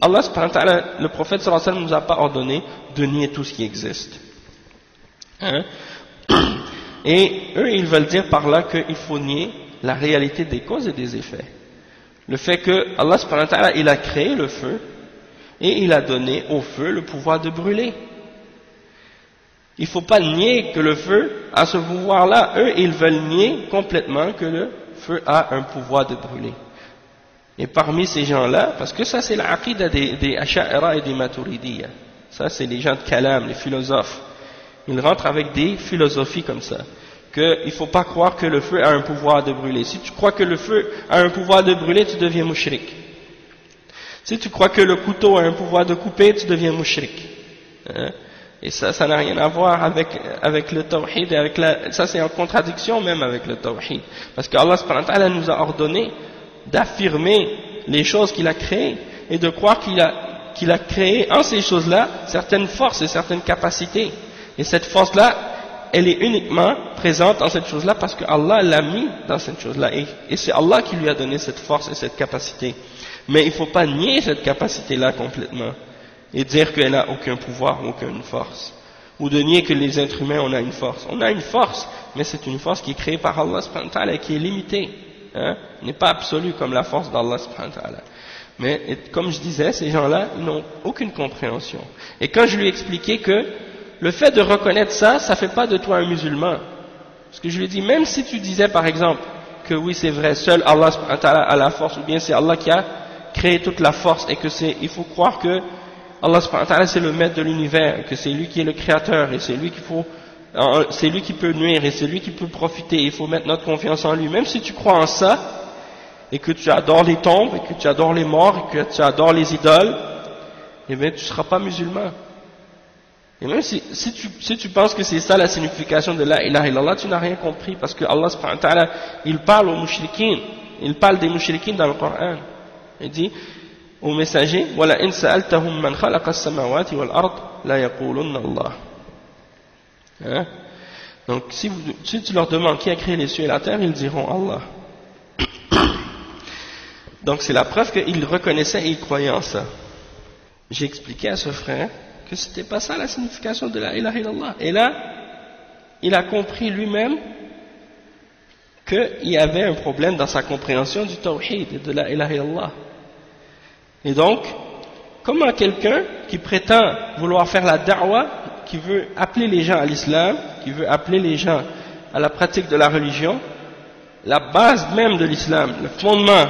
Allah subhanahu wa ta'ala, le prophète sallallahu alayhi wa sallam nous a pas ordonné de nier tout ce qui existe. Hein? Et eux, ils veulent dire par là qu'il faut nier la réalité des causes et des effets. Le fait que Allah subhanahu wa ta'ala, il a créé le feu et il a donné au feu le pouvoir de brûler. Il ne faut pas nier que le feu a ce pouvoir-là. Eux, ils veulent nier complètement que le feu a un pouvoir de brûler. Et parmi ces gens-là, parce que ça c'est l'aqida des Asha'ira et des Maturidiyya, ça c'est les gens de Kalam, les philosophes, ils rentrent avec des philosophies comme ça, qu'il ne faut pas croire que le feu a un pouvoir de brûler. Si tu crois que le feu a un pouvoir de brûler, tu deviens mushrik. Si tu crois que le couteau a un pouvoir de couper, tu deviens mushrik. Hein? Et ça n'a rien à voir avec le tawhid, ça c'est en contradiction même avec le tawhid. Parce que Allah subhanahu wa ta'ala nous a ordonné d'affirmer les choses qu'il a créées et de croire qu'il a créé en ces choses-là certaines forces et certaines capacités. Et cette force-là, elle est uniquement présente dans cette chose-là parce que Allah l'a mis dans cette chose-là. Et c'est Allah qui lui a donné cette force et cette capacité. Mais il ne faut pas nier cette capacité-là complètement et dire qu'elle n'a aucun pouvoir, aucune force. Ou de nier que les êtres humains, on a une force. On a une force, mais c'est une force qui est créée par Allah subhanahu wa ta'ala et qui est limitée. Hein, n'est pas absolue comme la force d'Allah subhanahu wa ta'ala. Mais comme je disais, ces gens-là, ils n'ont aucune compréhension. Et quand je lui ai expliqué que le fait de reconnaître ça, ça ne fait pas de toi un musulman. Parce que je lui ai dit, même si tu disais par exemple que oui c'est vrai, seul Allah subhanahu wa ta'ala a la force, ou bien c'est Allah qui a créé toute la force, et que il faut croire que Allah subhanahu wa ta'ala c'est le maître de l'univers, que c'est lui qui est le créateur, et c'est lui qui peut nuire, et c'est lui qui peut profiter, il faut mettre notre confiance en lui. Même si tu crois en ça, et que tu adores les tombes, et que tu adores les morts, et que tu adores les idoles, eh bien tu ne seras pas musulman. Et même si tu penses que c'est ça la signification de la ilaha illallah, tu n'as rien compris, parce que Allah subhanahu wa ta'ala, il parle aux mushrikin, il parle des mushrikin dans le Coran. Il dit au messager, wala in sa'altahum man khalaqa as-samawati wal ard la yaqulunna Allah. Hein? Donc si tu leur demandes qui a créé les cieux et la terre, ils diront Allah. Donc c'est la preuve qu'il reconnaissait et il croyait en ça. J'ai expliqué à ce frère que c'était pas ça la signification de la ilaha illallah. Et là, il a compris lui-même qu'il y avait un problème dans sa compréhension du tawhid et de la ilaha illallah. Et donc, comment quelqu'un qui prétend vouloir faire la da'wah, qui veut appeler les gens à l'islam, qui veut appeler les gens à la pratique de la religion, la base même de l'islam, le fondement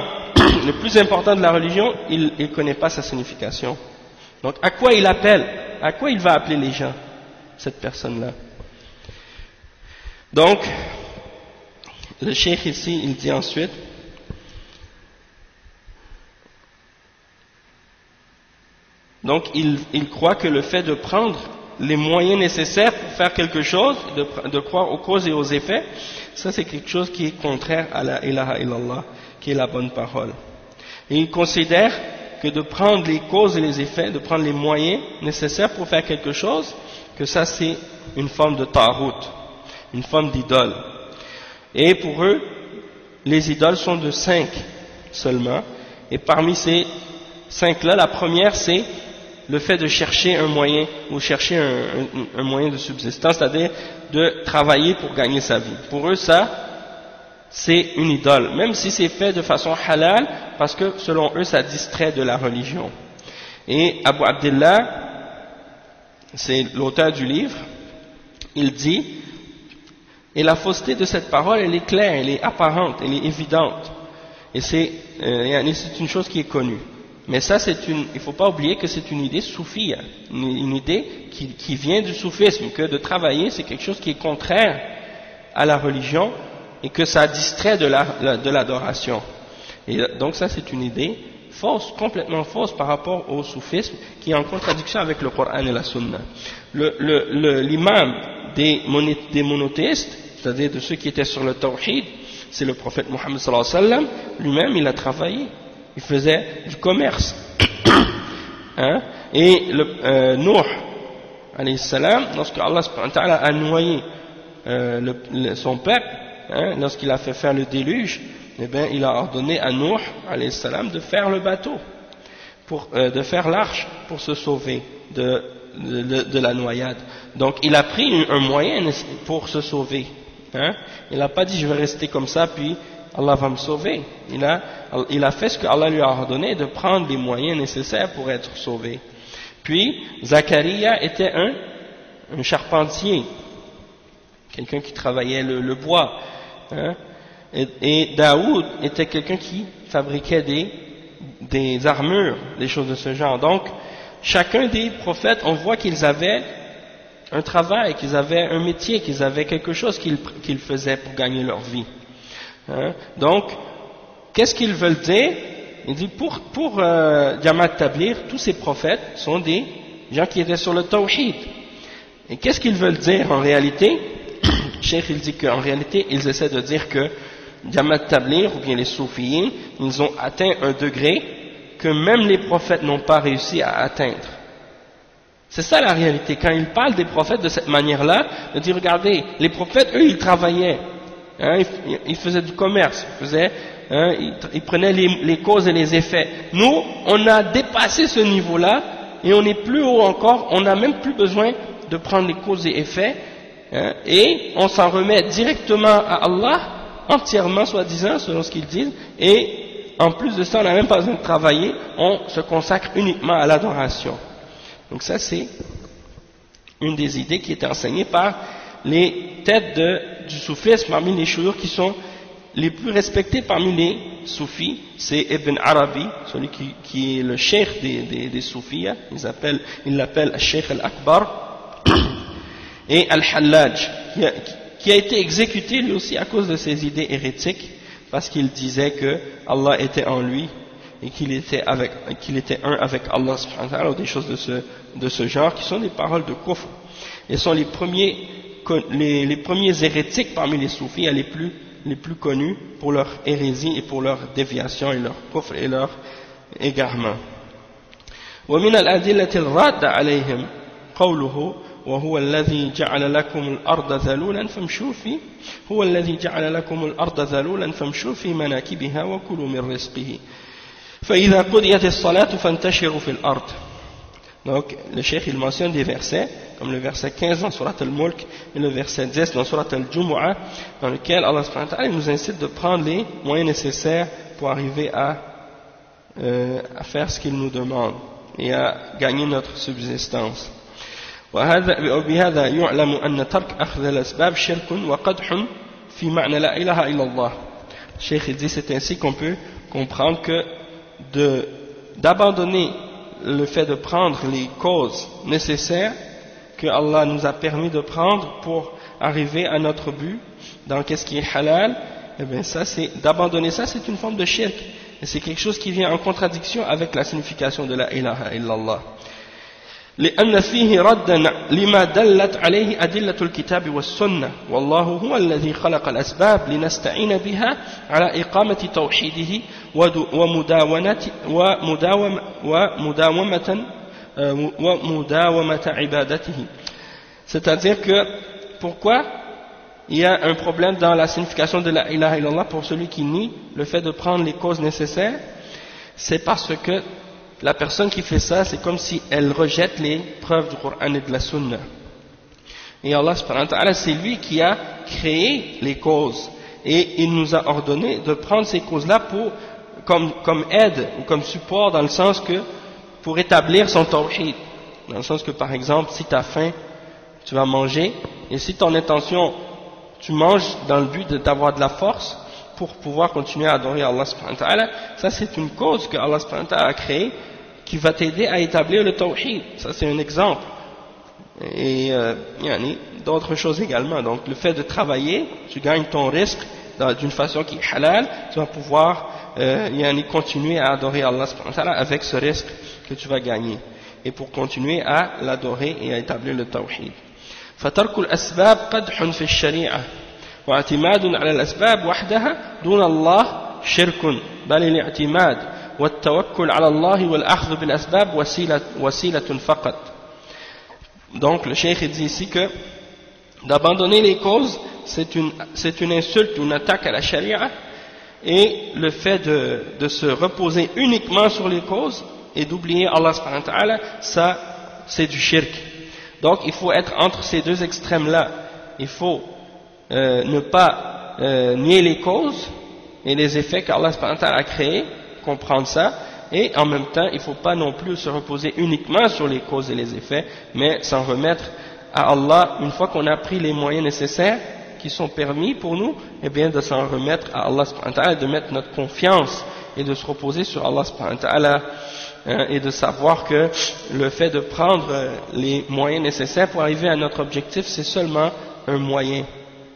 le plus important de la religion, il ne connaît pas sa signification. Donc à quoi il appelle? À quoi il va appeler les gens, cette personne-là? Donc, le cheikh ici, il dit ensuite, donc il croit que le fait de prendre les moyens nécessaires pour faire quelque chose, de croire aux causes et aux effets, ça c'est quelque chose qui est contraire à la ilaha illallah, qui est la bonne parole. Et il considère que de prendre les causes et les effets, de prendre les moyens nécessaires pour faire quelque chose, que ça c'est une forme de ta'rout, une forme d'idole. Et pour eux, les idoles sont de 5 seulement, et parmi ces 5-là, la première c'est le fait de chercher un moyen, ou chercher un moyen de subsistance, c'est-à-dire de travailler pour gagner sa vie. Pour eux, ça, c'est une idole, même si c'est fait de façon halal, parce que selon eux, ça distrait de la religion. Et Abu Abdillah, c'est l'auteur du livre, il dit, et la fausseté de cette parole, elle est claire, elle est apparente, elle est évidente, et c'est une chose qui est connue. Mais ça, il ne faut pas oublier que c'est une idée soufie, une idée qui vient du soufisme, que de travailler, c'est quelque chose qui est contraire à la religion et que ça distrait de l'adoration. Et donc ça, c'est une idée fausse, complètement fausse par rapport au soufisme, qui est en contradiction avec le Coran et la Sunna. L'imam des monothéistes, c'est-à-dire de ceux qui étaient sur le tawhid, c'est le prophète Mohammed sallallahu alayhi wa sallam, lui-même, il a travaillé. Il faisait du commerce. Hein? Et Nuh, alayhi salam, lorsque Allah subhanahu wa ta'ala a noyé son peuple, hein, lorsqu'il a fait faire le déluge, eh bien, il a ordonné à Nuh, alayhi salam, de faire le bateau, de faire l'arche pour se sauver de la noyade. Donc, il a pris un moyen pour se sauver. Hein? Il n'a pas dit je vais rester comme ça, puis Allah va me sauver. Il a fait ce que Allah lui a ordonné, de prendre les moyens nécessaires pour être sauvé. Puis, Zacharia était un charpentier, quelqu'un qui travaillait le bois. Hein? Et Daoud était quelqu'un qui fabriquait des armures, des choses de ce genre. Donc, chacun des prophètes, on voit qu'ils avaient un travail, qu'ils avaient un métier, qu'ils avaient quelque chose qu'ils faisaient pour gagner leur vie. Hein? Donc, qu'est-ce qu'ils veulent dire? Il dit pour Jamaat Tabligh, tous ces prophètes sont des gens qui étaient sur le tawhid. Et qu'est-ce qu'ils veulent dire en réalité? Cheikh il dit qu'en réalité, ils essaient de dire que Jamaat Tabligh, ou bien les soufiyins, ils ont atteint un degré que même les prophètes n'ont pas réussi à atteindre. C'est ça la réalité. Quand ils parlent des prophètes de cette manière-là, ils disent regardez, les prophètes, eux, ils travaillaient. Hein, ils faisaient du commerce, ils prenaient les causes et les effets. Nous, on a dépassé ce niveau-là et on est plus haut encore, on n'a même plus besoin de prendre les causes et effets, hein, et on s'en remet directement à Allah, entièrement soi-disant, selon ce qu'ils disent, et en plus de ça, on n'a même pas besoin de travailler, on se consacre uniquement à l'adoration. Donc ça, c'est une des idées qui est enseignée par les têtes du soufisme parmi les shuyukh qui sont les plus respectés parmi les soufis. C'est Ibn Arabi, celui qui est le cheikh des soufis, il l'appelle Cheikh al-Akbar, et Al-Hallaj, qui a été exécuté lui aussi à cause de ses idées hérétiques, parce qu'il disait que Allah était en lui et qu'il était un avec Allah subhanahu wa ta'ala, ou des choses de ce genre, qui sont des paroles de kufr. Et sont les premiers hérétiques parmi les soufis, les plus connus pour leur hérésie et pour leur déviation et leur kufr et leur égarement. ومن الأدلة الرادة عليهم قوله وهو الذي جعل لكم الأرض ذلولا فامشوا فيه هو الذي جعل لكم الأرض ذلولا فامشوا في مناكبها وكلوا من رزقه. فإذا قضيت الصلاة فانتشروا في الأرض. Donc le cheikh il mentionne des versets comme le verset 15 dans Surat al-Mulk et le verset 10 dans Surat al-Jumu'ah, dans lequel Allah subhanahu wa ta'ala nous incite de prendre les moyens nécessaires pour arriver à faire ce qu'il nous demande et à gagner notre subsistance. وبهذا يعلم أن ترك أخذ الأسباب شرك وقدح في معنى لا إله إلا الله. Le cheikh dit c'est ainsi qu'on peut comprendre que d'abandonner le fait de prendre les causes nécessaires que Allah nous a permis de prendre pour arriver à notre but dans qu'est-ce qui est halal, et bien ça c'est d'abandonner ça, c'est une forme de shirk et c'est quelque chose qui vient en contradiction avec la signification de la ilaha illallah. لأن فيه ردا لما دلت عليه أدلة الكتاب والسنة والله هو الذي خلق الأسباب لنستعين بها على إقامة توحيده ومداومة عبادته. C'est-à-dire que pourquoi il y a un problème dans la signification de la ilaha illallah pour celui qui nie le fait de prendre les causes nécessaires, c'est parce que la personne qui fait ça, c'est comme si elle rejette les preuves du Coran et de la Sunna. Et Allah subhanahu wa ta'ala, c'est lui qui a créé les causes. Et il nous a ordonné de prendre ces causes-là comme aide ou comme support, dans le sens que pour établir son tawhid. Dans le sens que par exemple, si tu as faim, tu vas manger. Et si ton intention, tu manges dans le but d'avoir de la force pour pouvoir continuer à adorer Allah subhanahu wa ta'ala, ça c'est une cause que Allah subhanahu wa ta'ala a créée qui va t'aider à établir le tawhid. Ça c'est un exemple. Et d'autres choses également. Donc le fait de travailler, tu gagnes ton risque d'une façon qui est halal, tu vas pouvoir continuer à adorer Allah subhanahu wa ta'ala avec ce risque que tu vas gagner. Et pour continuer à l'adorer et à établir le tawhid. فَتَرْكُ الْأَسْبَابِ قَدْحٌ فِي الشَّرِيعَةِ واعتماد على الأسباب وحدها دون الله شرك بل الاعتماد والتوكل على الله والأخذ بالأسباب وسيلة فقط. Donc le cheikh dit ici que d'abandonner les causes c'est une insulte, une attaque à la charia, et le fait de se reposer uniquement sur les causes et d'oublier Allah subhanahu wa ta'ala, ça c'est du shirk. Donc il faut être entre ces deux extrêmes là. Il faut ne pas nier les causes et les effets qu'Allah subhanahu wa ta'ala a créés, comprendre ça, et en même temps il ne faut pas non plus se reposer uniquement sur les causes et les effets, mais s'en remettre à Allah une fois qu'on a pris les moyens nécessaires qui sont permis pour nous, et bien de s'en remettre à Allah subhanahu wa ta'ala, de mettre notre confiance et de se reposer sur Allah subhanahu wa ta'ala, et de savoir que le fait de prendre les moyens nécessaires pour arriver à notre objectif, c'est seulement un moyen.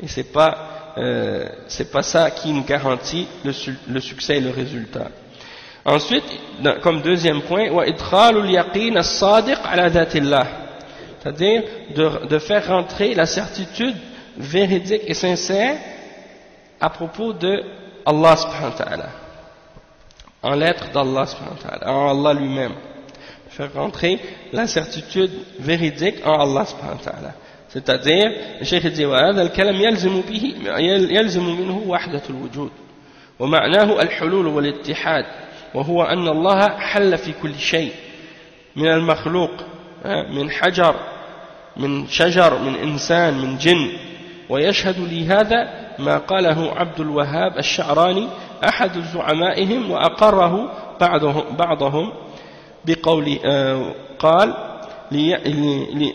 Et c'est pas ça qui nous garantit le succès et le résultat. Ensuite, comme deuxième point, c'est-à-dire de faire rentrer la certitude véridique et sincère à propos de Allah subhanahu wa ta'ala, en l'être d'Allah subhanahu wa ta'ala, en Allah lui-même. Faire rentrer la certitude véridique en Allah subhanahu wa ta'ala. C'est-à-dire, le cheikh dit وهذا الكلام يلزم منه وحدة الوجود ومعناه الحلول والاتحاد وهو أن الله حل في كل شيء من المخلوق من حجر من شجر من إنسان من جن. ويشهد لهذا ما قاله عبد الوهاب الشعراني أحد زعمائهم وأقره بعضهم بقول قال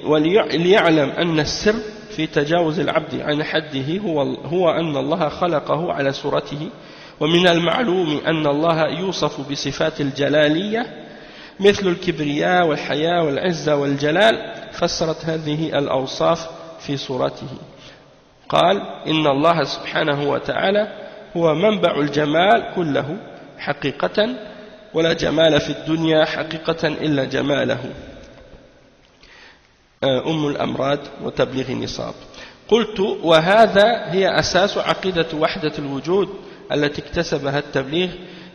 وليعلم أن السر في تجاوز العبد عن حده هو أن الله خلقه على صورته. ومن المعلوم أن الله يوصف بصفات الجلالية مثل الكبرياء والحياة والعزة والجلال فسرت هذه الأوصاف في صورته. قال إن الله سبحانه وتعالى هو منبع الجمال كله حقيقة ولا جمال في الدنيا حقيقة إلا جماله. أم الأمراض وتبليغ النصاب. قلت وهذا هي أساس عقيدة وحدة الوجود التي اكتسبها التبليغ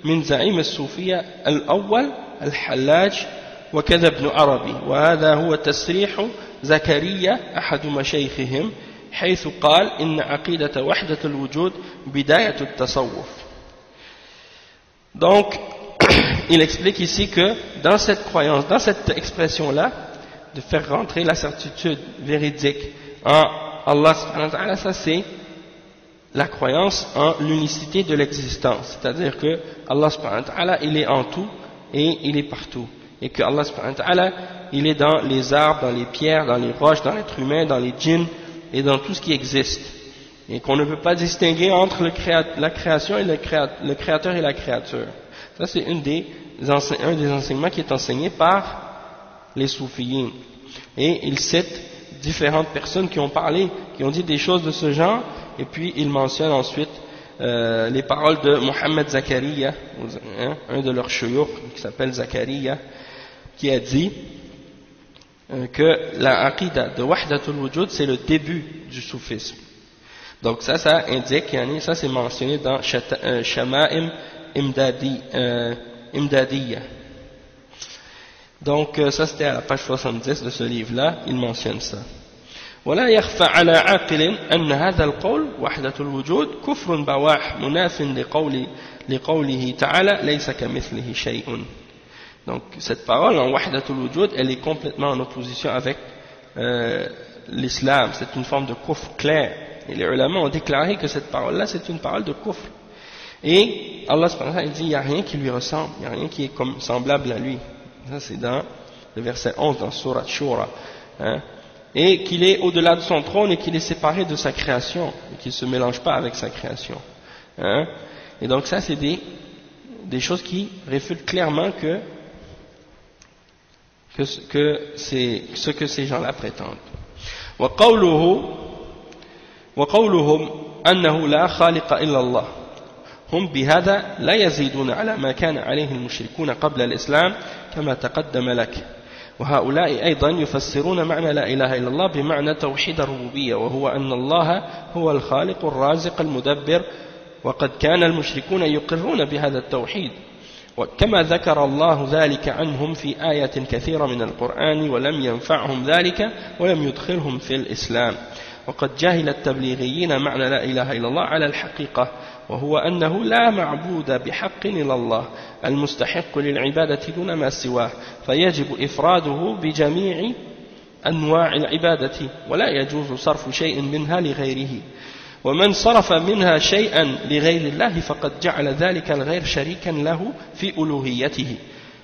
من زعيم الصوفية الأول الحلاج وكذا ابن عربي. وهذا هو تسريح زكريا أحد مشايخهم حيث قال إن عقيدة وحدة الوجود بداية التصوف. Donc il explique ici que dans cette croyance, dans cette expression-là, de faire rentrer la certitude véridique en Allah subhanahu wa ta'ala, ça c'est la croyance en l'unicité de l'existence. C'est-à-dire que Allah subhanahu wa ta'ala, il est en tout et il est partout. Et que Allah subhanahu wa ta'ala, il est dans les arbres, dans les pierres, dans les roches, dans l'être humain, dans les djinns et dans tout ce qui existe. Et qu'on ne peut pas distinguer entre la création et le créateur et la créature. Ça c'est un des enseignements qui est enseigné par les soufiyins. Et il cite différentes personnes qui ont parlé, qui ont dit des choses de ce genre, et puis il mentionne ensuite les paroles de Mohammed Zakaria, un de leurs shuyukh qui s'appelle Zakaria, qui a dit que la aqidah de Wahdatul Wujud c'est le début du soufisme. Donc ça indique, ça c'est mentionné dans Shama'im Imdadiyya. Donc ça c'était à la page 70 de ce livre-là, il mentionne ça. ولا يخفى على عاقل أن هذا القول وحدة الوجود كفر بواح مناف لقوله تعالى ليس كمثله شيء. Donc cette parole en wahdatul wujud, elle est complètement en opposition avec l'islam, c'est une forme de kufr clair. Et les ulama ont déclaré que cette parole-là c'est une parole de kufr. Et Allah subhanahu wa ta'ala dit il n'y a rien qui lui ressemble, il n'y a rien qui est comme semblable à lui. Ça c'est dans le verset 11 dans Surat Shura. Et qu'il est au-delà de son trône et qu'il est séparé de sa création, et qu'il ne se mélange pas avec sa création. Et donc ça c'est des choses qui réfutent clairement que c'est ce que ces gens-là prétendent. وقولهم أنه لا خالق إلا الله هم بهذا لا يزيدون على ما كان عليه المشركون قبل الإسلام كما تقدم لك. وهؤلاء أيضا يفسرون معنى لا إله إلا الله بمعنى توحيد الربوبية وهو أن الله هو الخالق الرازق المدبر وقد كان المشركون يقرون بهذا التوحيد وكما ذكر الله ذلك عنهم في آيات كثيرة من القرآن ولم ينفعهم ذلك ولم يدخلهم في الإسلام وقد جاهل التبليغيين معنى لا إله إلا الله على الحقيقة وهو أنه لا معبود بحق إلا الله المستحق للعبادة دون ما سواه فيجب إفراده بجميع أنواع العبادة ولا يجوز صرف شيء منها لغيره ومن صرف منها شيئا لغير الله فقد جعل ذلك الغير شريكا له في ألوهيته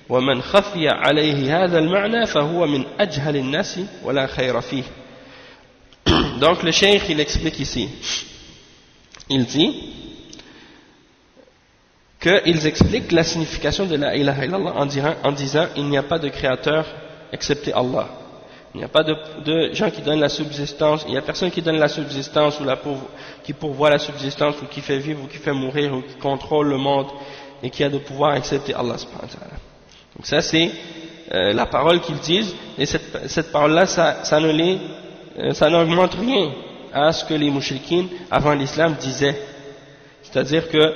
ومن خفي عليه هذا المعنى فهو من أجهل الناس ولا خير فيه. Donc le cheikh il explique ici, il dit qu'ils expliquent la signification de la ilaha illallah en disant il n'y a pas de créateur excepté Allah. Il n'y a pas de gens qui donnent la subsistance, il n'y a personne qui donne la subsistance ou qui pourvoit la subsistance ou qui fait vivre ou qui fait mourir ou qui contrôle le monde et qui a de pouvoir excepté Allah subhanahu wa ta'ala. Donc ça c'est la parole qu'ils disent et cette parole-là ça n'augmente rien à ce que les mouchriquins avant l'islam disaient. C'est-à-dire que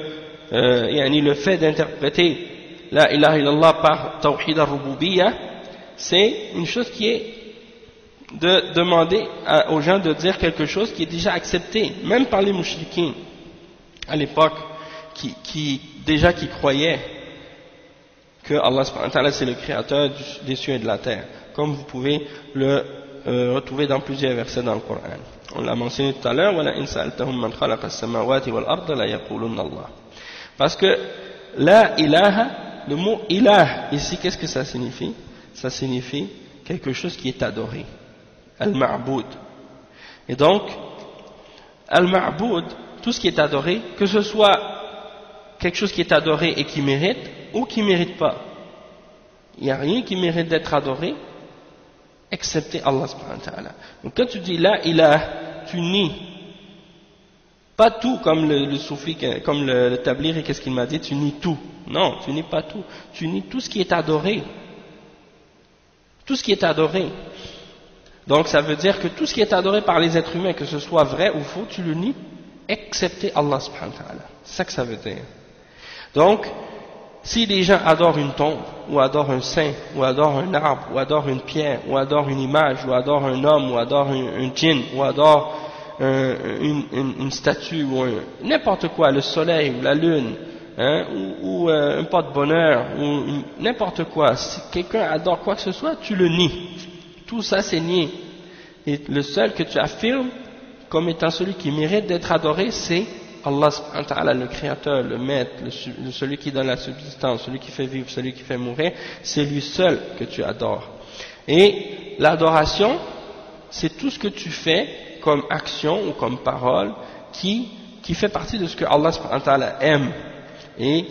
le fait d'interpréter la ilaha illallah par tawhid al-rububiyya, c'est une chose qui est de demander aux gens de dire quelque chose qui est déjà accepté, même par les mouchriquins à l'époque, qui croyaient que Allah subhanahu wa ta'ala c'est le créateur des cieux et de la terre, comme vous pouvez le retrouver dans plusieurs versets dans le Coran. On l'a mentionné tout à l'heure, parce que la ilaha, le mot ilah ici, qu'est-ce que ça signifie? Ça signifie quelque chose qui est adoré, al-ma'boud. Et donc al-ma'boud, tout ce qui est adoré, que ce soit quelque chose qui est adoré et qui mérite ou qui ne mérite pas, il n'y a rien qui mérite d'être adoré excepté Allah subhanahu wa ta'ala. Donc quand tu dis la ilah, tu nies pas tout comme le soufi, comme le tablighi, qu'est-ce qu'il m'a dit, tu nies tout. Non, tu nies pas tout, tu nies tout ce qui est adoré. Tout ce qui est adoré. Donc ça veut dire que tout ce qui est adoré par les êtres humains, que ce soit vrai ou faux, tu le nies, excepté Allah subhanahu wa ta'ala. C'est ça que ça veut dire. Donc, si les gens adorent une tombe, ou adorent un saint, ou adorent un arbre, ou adorent une pierre, ou adorent une image, ou adorent un homme, ou adorent un djinn, ou adorent une statue, ou n'importe quoi, le soleil, ou la lune, hein, ou un porte-bonheur, ou n'importe quoi. Si quelqu'un adore quoi que ce soit, tu le nies. Tout ça c'est nié. Et le seul que tu affirmes comme étant celui qui mérite d'être adoré, c'est Allah subhanahu wa ta'ala, le créateur, le maître, celui qui donne la subsistance, celui qui fait vivre, celui qui fait mourir, c'est lui seul que tu adores. Et l'adoration, c'est tout ce que tu fais comme action ou comme parole qui fait partie de ce que Allah subhanahu wa ta'ala aime et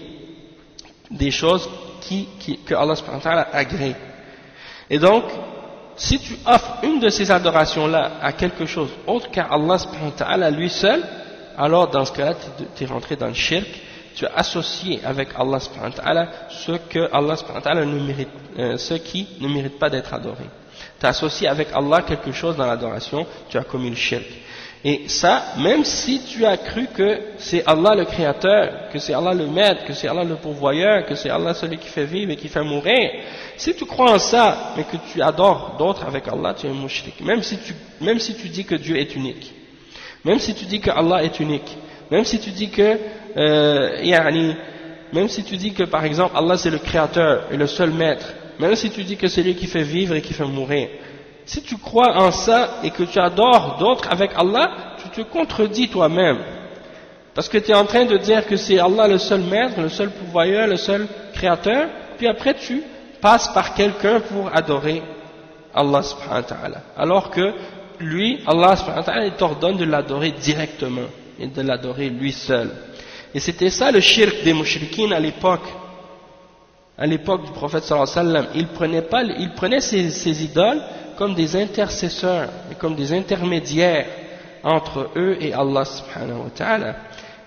des choses que Allah subhanahu wa ta'ala agrée. Et donc, si tu offres une de ces adorations-là à quelque chose autre qu'à Allah subhanahu wa ta'ala lui seul, alors dans ce cas-là, tu es rentré dans le shirk, tu as associé avec Allah subhanahu wa ta'ala ce que Allah subhanahu wa ta'ala ce qui ne mérite pas d'être adoré. Tu as associé avec Allah quelque chose dans l'adoration, tu as commis le shirk. Et ça, même si tu as cru que c'est Allah le créateur, que c'est Allah le maître, que c'est Allah le pourvoyeur, que c'est Allah celui qui fait vivre et qui fait mourir, si tu crois en ça, mais que tu adores d'autres avec Allah, tu es un mushrik. Même si tu dis que Dieu est unique, même si tu dis que Allah est unique, même si tu dis que, même si tu dis que par exemple Allah c'est le créateur et le seul maître, même si tu dis que c'est lui qui fait vivre et qui fait mourir, si tu crois en ça et que tu adores d'autres avec Allah, tu te contredis toi-même. Parce que tu es en train de dire que c'est Allah le seul maître, le seul pourvoyeur, le seul créateur, puis après tu passes par quelqu'un pour adorer Allah subhanahu wa ta'ala. Alors que lui, Allah subhanahu wa ta'ala, il t'ordonne de l'adorer directement et de l'adorer lui seul. Et c'était ça le shirk des mushrikines à l'époque du prophète sallallahu alayhi wa sallam. Il prenait ces idoles comme des intercesseurs et comme des intermédiaires entre eux et Allah subhanahu wa ta'ala.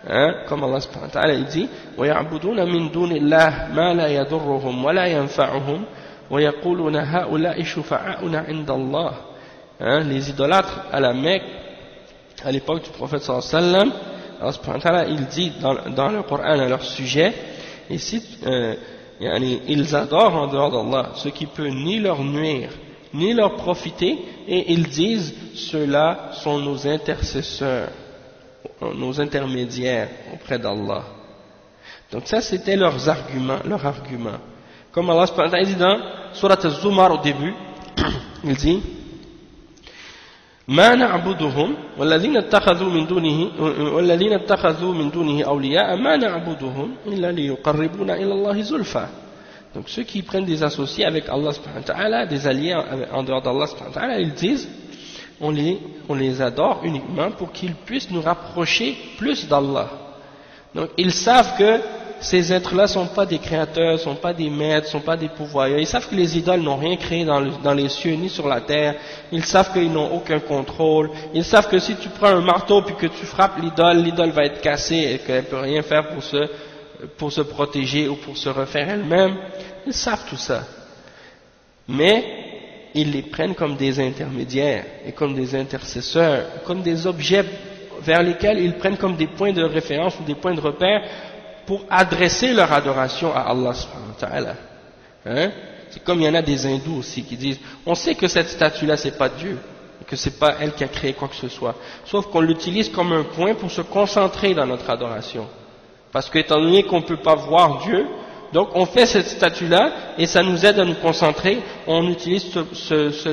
Hein? Comme Allah subhanahu wa ta'ala il dit وَيَعْبُدُونَ مِن دُونِ اللَّهِ مَا لَا يَضُرُّهُمْ وَلَا يَنْفَعُهُمْ وَيَقُولُونَ هَؤُلَاءِ شُفَعَاؤُنَا عِنْدَ اللَّهِ. Les idolâtres à la Mecque, à l'époque du prophète sallallahu alayhi wa sallam, Allah subhanahu wa ta'ala il dit dans le Coran à leur sujet, et si ils adorent en dehors d'Allah ce qui peut ni leur nuire ni leur profiter, et ils disent ceux-là sont nos intercesseurs, nos intermédiaires auprès d'Allah. Donc ça c'était leur argument. Comme Allah subhanahu wa ta'ala dit dans Surat Az-Zumar au début, il dit ما نعبدهم والذين اتخذوا من دونه أولياء ما نعبدهم إلا ليقربونا إلى الله زلفى. Donc ceux qui prennent des associés avec Allah subhanahu wa ta'ala, des alliés en dehors d'Allah subhanahu wa ta'ala, ils disent on les adore uniquement pour qu'ils puissent nous rapprocher plus d'Allah. Donc ils savent que ces êtres-là ne sont pas des créateurs, ne sont pas des maîtres, ne sont pas des pourvoyeurs. Ils savent que les idoles n'ont rien créé dans les cieux ni sur la terre. Ils savent qu'ils n'ont aucun contrôle. Ils savent que si tu prends un marteau puis que tu frappes l'idole va être cassée et qu'elle ne peut rien faire pour se protéger ou pour se refaire elle-même. Ils savent tout ça. Mais ils les prennent comme des intermédiaires et comme des intercesseurs, comme des objets vers lesquels ils prennent comme des points de référence ou des points de repère pour adresser leur adoration à Allah subhanahu wa ta'ala. Hein? C'est comme il y en a des hindous aussi qui disent on sait que cette statue-là c'est pas Dieu, que c'est pas elle qui a créé quoi que ce soit, sauf qu'on l'utilise comme un point pour se concentrer dans notre adoration. Parce qu'étant donné qu'on ne peut pas voir Dieu, donc on fait cette statue-là et ça nous aide à nous concentrer, on utilise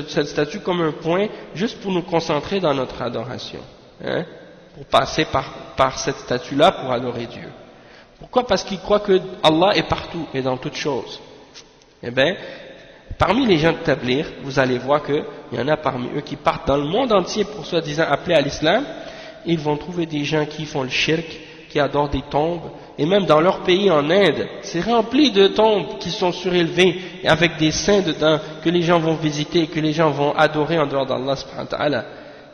cette statue comme un point juste pour nous concentrer dans notre adoration. Hein? Pour passer par cette statue-là pour adorer Dieu. Pourquoi? Parce qu'ils croient que Allah est partout et dans toutes choses. Eh bien, parmi les gens de Tabligh, vous allez voir qu'il y en a parmi eux qui partent dans le monde entier pour soi-disant appeler à l'islam. Ils vont trouver des gens qui font le shirk, qui adorent des tombes, et même dans leur pays en Inde, c'est rempli de tombes qui sont surélevées et avec des saints dedans que les gens vont visiter et que les gens vont adorer en dehors d'Allah subhanahu wa ta'ala.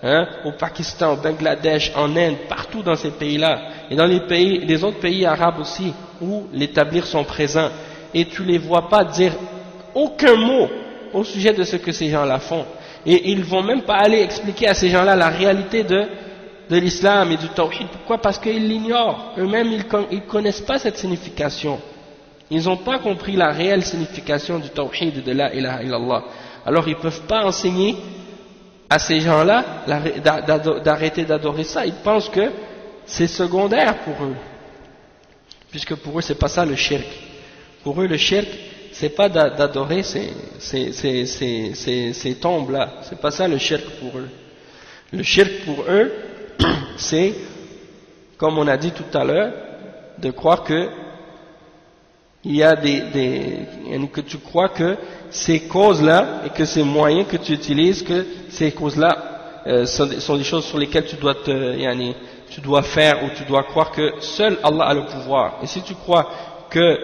Hein, au Pakistan, au Bangladesh, en Inde, partout dans ces pays-là, et dans les autres pays arabes aussi, où les tablighs sont présents, et tu les vois pas dire aucun mot au sujet de ce que ces gens-là font, et ils vont même pas aller expliquer à ces gens-là la réalité de l'islam et du tawhid. Pourquoi? Parce qu'ils l'ignorent, eux-mêmes ils connaissent pas cette signification, ils n'ont pas compris la réelle signification du tawhid de la ilaha illallah, alors ils peuvent pas enseigner à ces gens-là d'arrêter d'adorer ça. Ils pensent que c'est secondaire pour eux. puisque pour eux c'est pas ça le shirk. Pour eux le shirk c'est pas d'adorer ces tombes là, c'est pas ça le shirk pour eux. Le shirk pour eux c'est, comme on a dit tout à l'heure, de croire que il y a que tu crois que ces causes-là et que ces moyens que tu utilises, que ces causes-là sont des choses sur lesquelles tu dois faire ou tu dois croire que seul Allah a le pouvoir. Et si tu crois que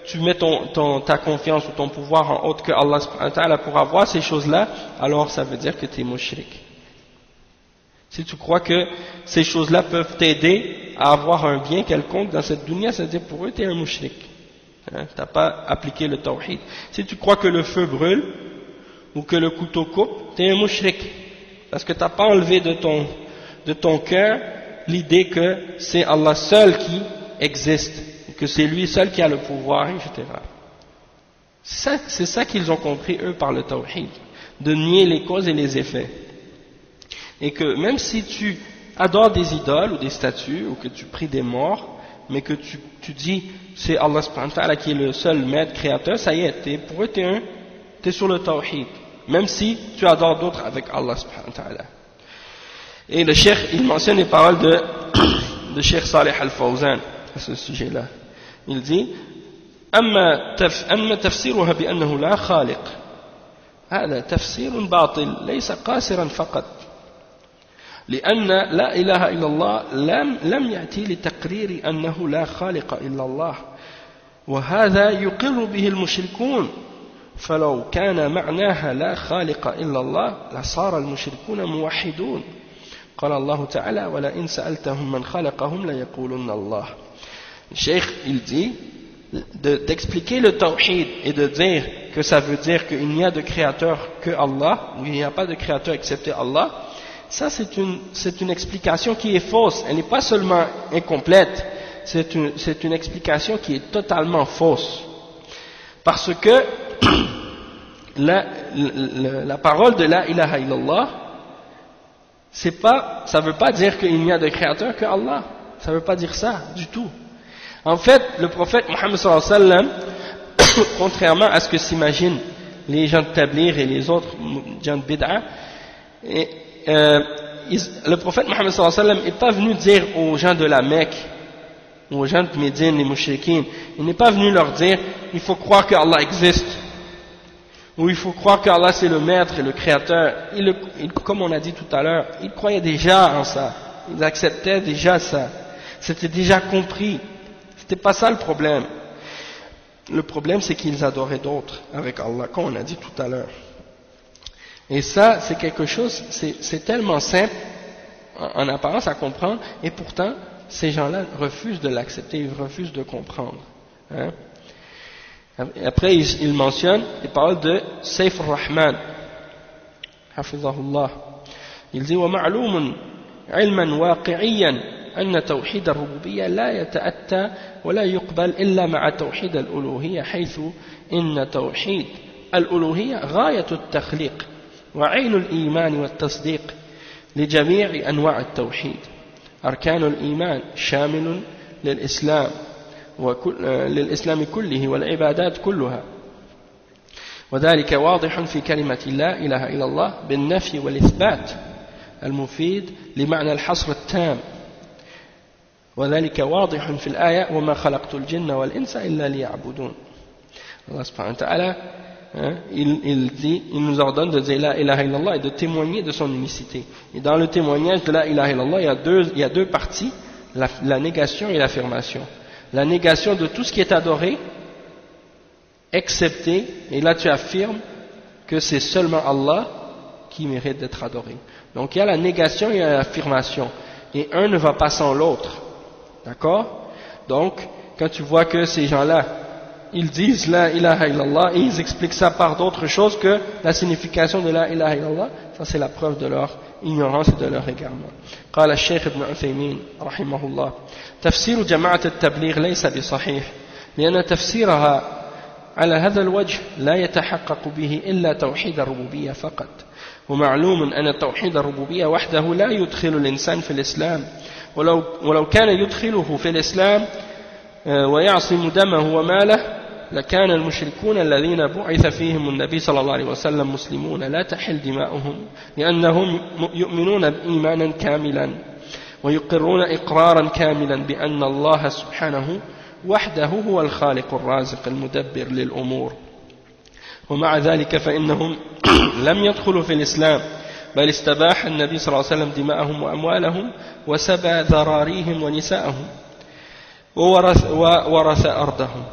tu mets ta confiance ou ton pouvoir en autre que Allah subhanahu wa ta'ala pour avoir ces choses-là, alors ça veut dire que tu es mushrik. Si tu crois que ces choses-là peuvent t'aider à avoir un bien quelconque dans cette dunya, ça veut dire pour eux tu es un mushrik. Hein, tu n'as pas appliqué le tawhid. Si tu crois que le feu brûle ou que le couteau coupe, tu es un mushrik. Parce que tu n'as pas enlevé de ton cœur l'idée que c'est Allah seul qui existe, que c'est lui seul qui a le pouvoir, etc. C'est ça qu'ils ont compris eux par le tawhid, de nier les causes et les effets. Et que même si tu adores des idoles ou des statues ou que tu pries des morts, mais que tu dis c'est Allah subhanahu wa ta'ala qui est le seul maître créateur, ça y est, pour eux t'es sur le tawhid, même si tu adores d'autres avec Allah subhanahu wa ta'ala. Et le cheikh, il mentionne les paroles de Cheikh Salih al-Fawzan à ce sujet-là. Il dit أما تفسيرها بأنه لا خالق هذا تفسير باطل ليس قاصرا فقط لأن لا إله إلا الله لم يأتي لتقرير أنه لا خالق إلا الله وهذا يقر به المشركون فلو كان معناها لا خالق إلا الله لصار المشركون موحدون قال الله تعالى ولئن سألتهم من خلقهم ليقولن الله. Le cheikh il dit d'expliquer le tawhid et de dire que ça veut dire qu'il n'y a de créateur que Allah, ou il n'y a pas de créateur excepté Allah, ça c'est une explication qui est fausse. Elle n'est pas seulement incomplète, c'est une explication qui est totalement fausse. Parce que la parole de la ilaha illallah, ça veut pas dire qu'il n'y a de créateur que Allah. Ça veut pas dire ça du tout. En fait, le prophète Mohammed sallallahu alayhi wa sallam, contrairement à ce que s'imaginent les gens de Tabligh et les autres gens de Bid'a, le prophète Mohammed sallallahu alayhi wa sallam n'est pas venu dire aux gens de la Mecque, aux gens de Médine, les mouchriquines, il n'est pas venu leur dire il faut croire que Allah existe, ou il faut croire qu'Allah c'est le maître et le créateur. Comme on a dit tout à l'heure, ils croyaient déjà en ça, ils acceptaient déjà ça, c'était déjà compris. C'était pas ça le problème. Le problème c'est qu'ils adoraient d'autres avec Allah, comme on a dit tout à l'heure. Et ça, c'est quelque chose, c'est tellement simple en apparence à comprendre, et pourtant ces gens-là refusent de l'accepter, ils refusent de comprendre. Hein? Après, il mentionne les paroles de Saif al-Rahman, hafizahullah. Il dit وَمَعْلُومٌ عِلْمًا وَاقِعِيًّا أن توحيد الربوبية لا يتأتى ولا يقبل إلا مع توحيد الألوهية حيث إن توحيد الألوهية غاية التخليق وعين الإيمان والتصديق لجميع أنواع التوحيد. أركان الإيمان شامل للإسلام للإسلام كله والعبادات كلها وذلك واضح في كلمة لا إله إلا الله بالنفي والإثبات المفيد لمعنى الحصر التام وذلك واضح في الآية وما خلقت الجن والإنس إلا ليعبدون. Allah subhanahu wa ta'ala, il nous ordonne de dire la ilaha illallah et de témoigner de son unicité. Et dans le témoignage de la ilaha illallah, il y a deux parties, la négation et l'affirmation. La négation de tout ce qui est adoré, excepté, et là tu affirmes que c'est seulement Allah qui mérite d'être adoré. Donc il y a la négation et il y a l'affirmation. Et un ne va pas sans l'autre. D'accord? Donc, quand tu vois que ces gens-là, ils disent la ilaha illallah et ils expliquent ça par d'autres choses que la signification de la ilaha illallah, ça c'est la preuve de leur ignorance et de leur égarement. قال الشيخ ابن عثيمين رحمه الله تفسير جماعة التبليغ ليس بصحيح لأن تفسيرها على هذا الوجه لا يتحقق به إلا توحيد الربوبية فقط ومعلوم أن توحيد الربوبية وحده لا يدخل الإنسان في الإسلام ولو كان يدخله في الإسلام ويعصم دمه وماله لكان المشركون الذين بعث فيهم النبي صلى الله عليه وسلم مسلمون لا تحل دماؤهم لأنهم يؤمنون إيمانا كاملا ويقرون إقرارا كاملا بأن الله سبحانه وحده هو الخالق الرازق المدبر للأمور ومع ذلك فإنهم لم يدخلوا في الإسلام بل استباح النبي صلى الله عليه وسلم دماءهم وأموالهم وسبى ذراريهم ونساءهم وورث أرضهم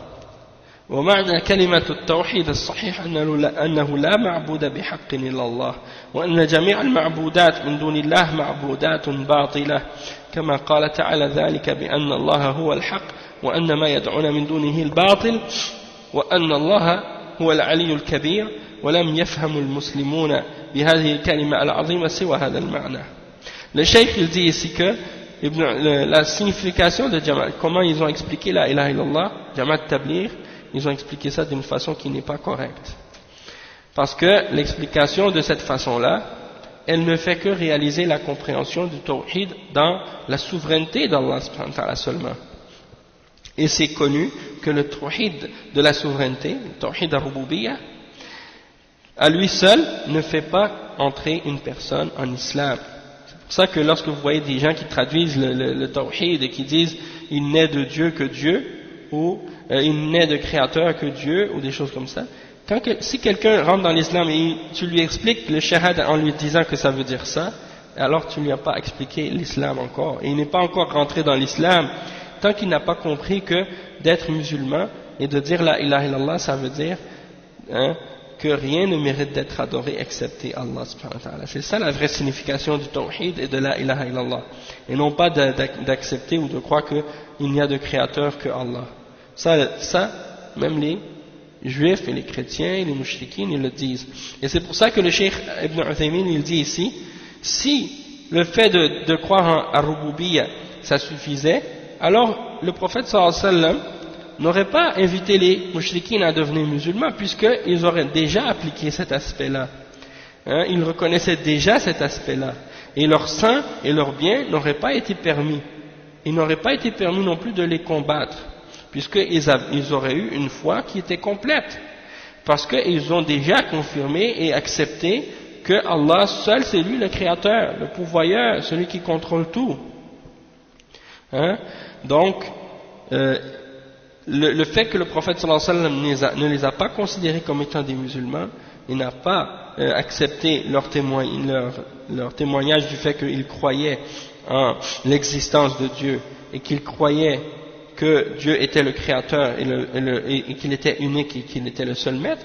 ومعنى كلمة التوحيد الصحيح أنه لا معبود بحق إلا الله وأن جميع المعبودات من دون الله معبودات باطلة كما قال تعالى ذلك بأن الله هو الحق وأن ما يدعون من دونه الباطل وأن الله هو العلي الكبير ولم يفهم المسلمون بهذه الكلمة العظيمة سوى هذا المعنى. Le Cheikh il dit ici que la signification de Jamaat, comment ils ont expliqué la ilaha illallah, Jamaat Tabligh, ils ont expliqué ça d'une façon qui n'est pas correcte. Parce que l'explication de cette façon-là, elle ne fait que réaliser la compréhension du tawhid dans la souveraineté d'Allah seulement. Et c'est connu que le tawhid de la souveraineté, le tawhid al-rububiyyah, à lui seul ne fait pas entrer une personne en islam. C'est pour ça que lorsque vous voyez des gens qui traduisent le tawhid et qui disent il n'est de Dieu que Dieu, ou il n'est de créateur que Dieu, ou des choses comme ça, si quelqu'un rentre dans l'islam et tu lui expliques le shahad en lui disant que ça veut dire ça, alors tu ne lui as pas expliqué l'islam encore, et il n'est pas encore rentré dans l'islam tant qu'il n'a pas compris que d'être musulman et de dire la ilaha illallah, ça veut dire que rien ne mérite d'être adoré excepté Allah subhanahu wa ta'ala. C'est ça la vraie signification du tawhid et de la ilaha illallah, et non pas d'accepter ou de croire qu'il n'y a de créateur que Allah. Ça, même les juifs et les chrétiens et les mouchriquins, ils le disent. Et c'est pour ça que le Cheikh Ibn Uthaymin, il dit ici, si le fait de croire en Ar-Rububiyyah, ça suffisait, alors le prophète sallallahu alayhi wa sallam n'aurait pas invité les mouchriquins à devenir musulmans, puisqu'ils auraient déjà appliqué cet aspect-là. Ils reconnaissaient déjà cet aspect-là. Et leur sang et leurs biens n'auraient pas été permis. Il n'aurait pas été permis non plus de les combattre, puisqu'ils auraient eu une foi qui était complète, parce qu'ils ont déjà confirmé et accepté que Allah seul, c'est lui le créateur, le pourvoyeur, celui qui contrôle tout. Donc, le fait que le prophète sallallahu alayhi wa sallam ne les a pas considérés comme étant des musulmans, il n'a pas accepté leur témoignage du fait qu'ils croyaient en l'existence de Dieu et qu'ils croyaient que Dieu était le créateur et qu'il était unique et qu'il était le seul maître,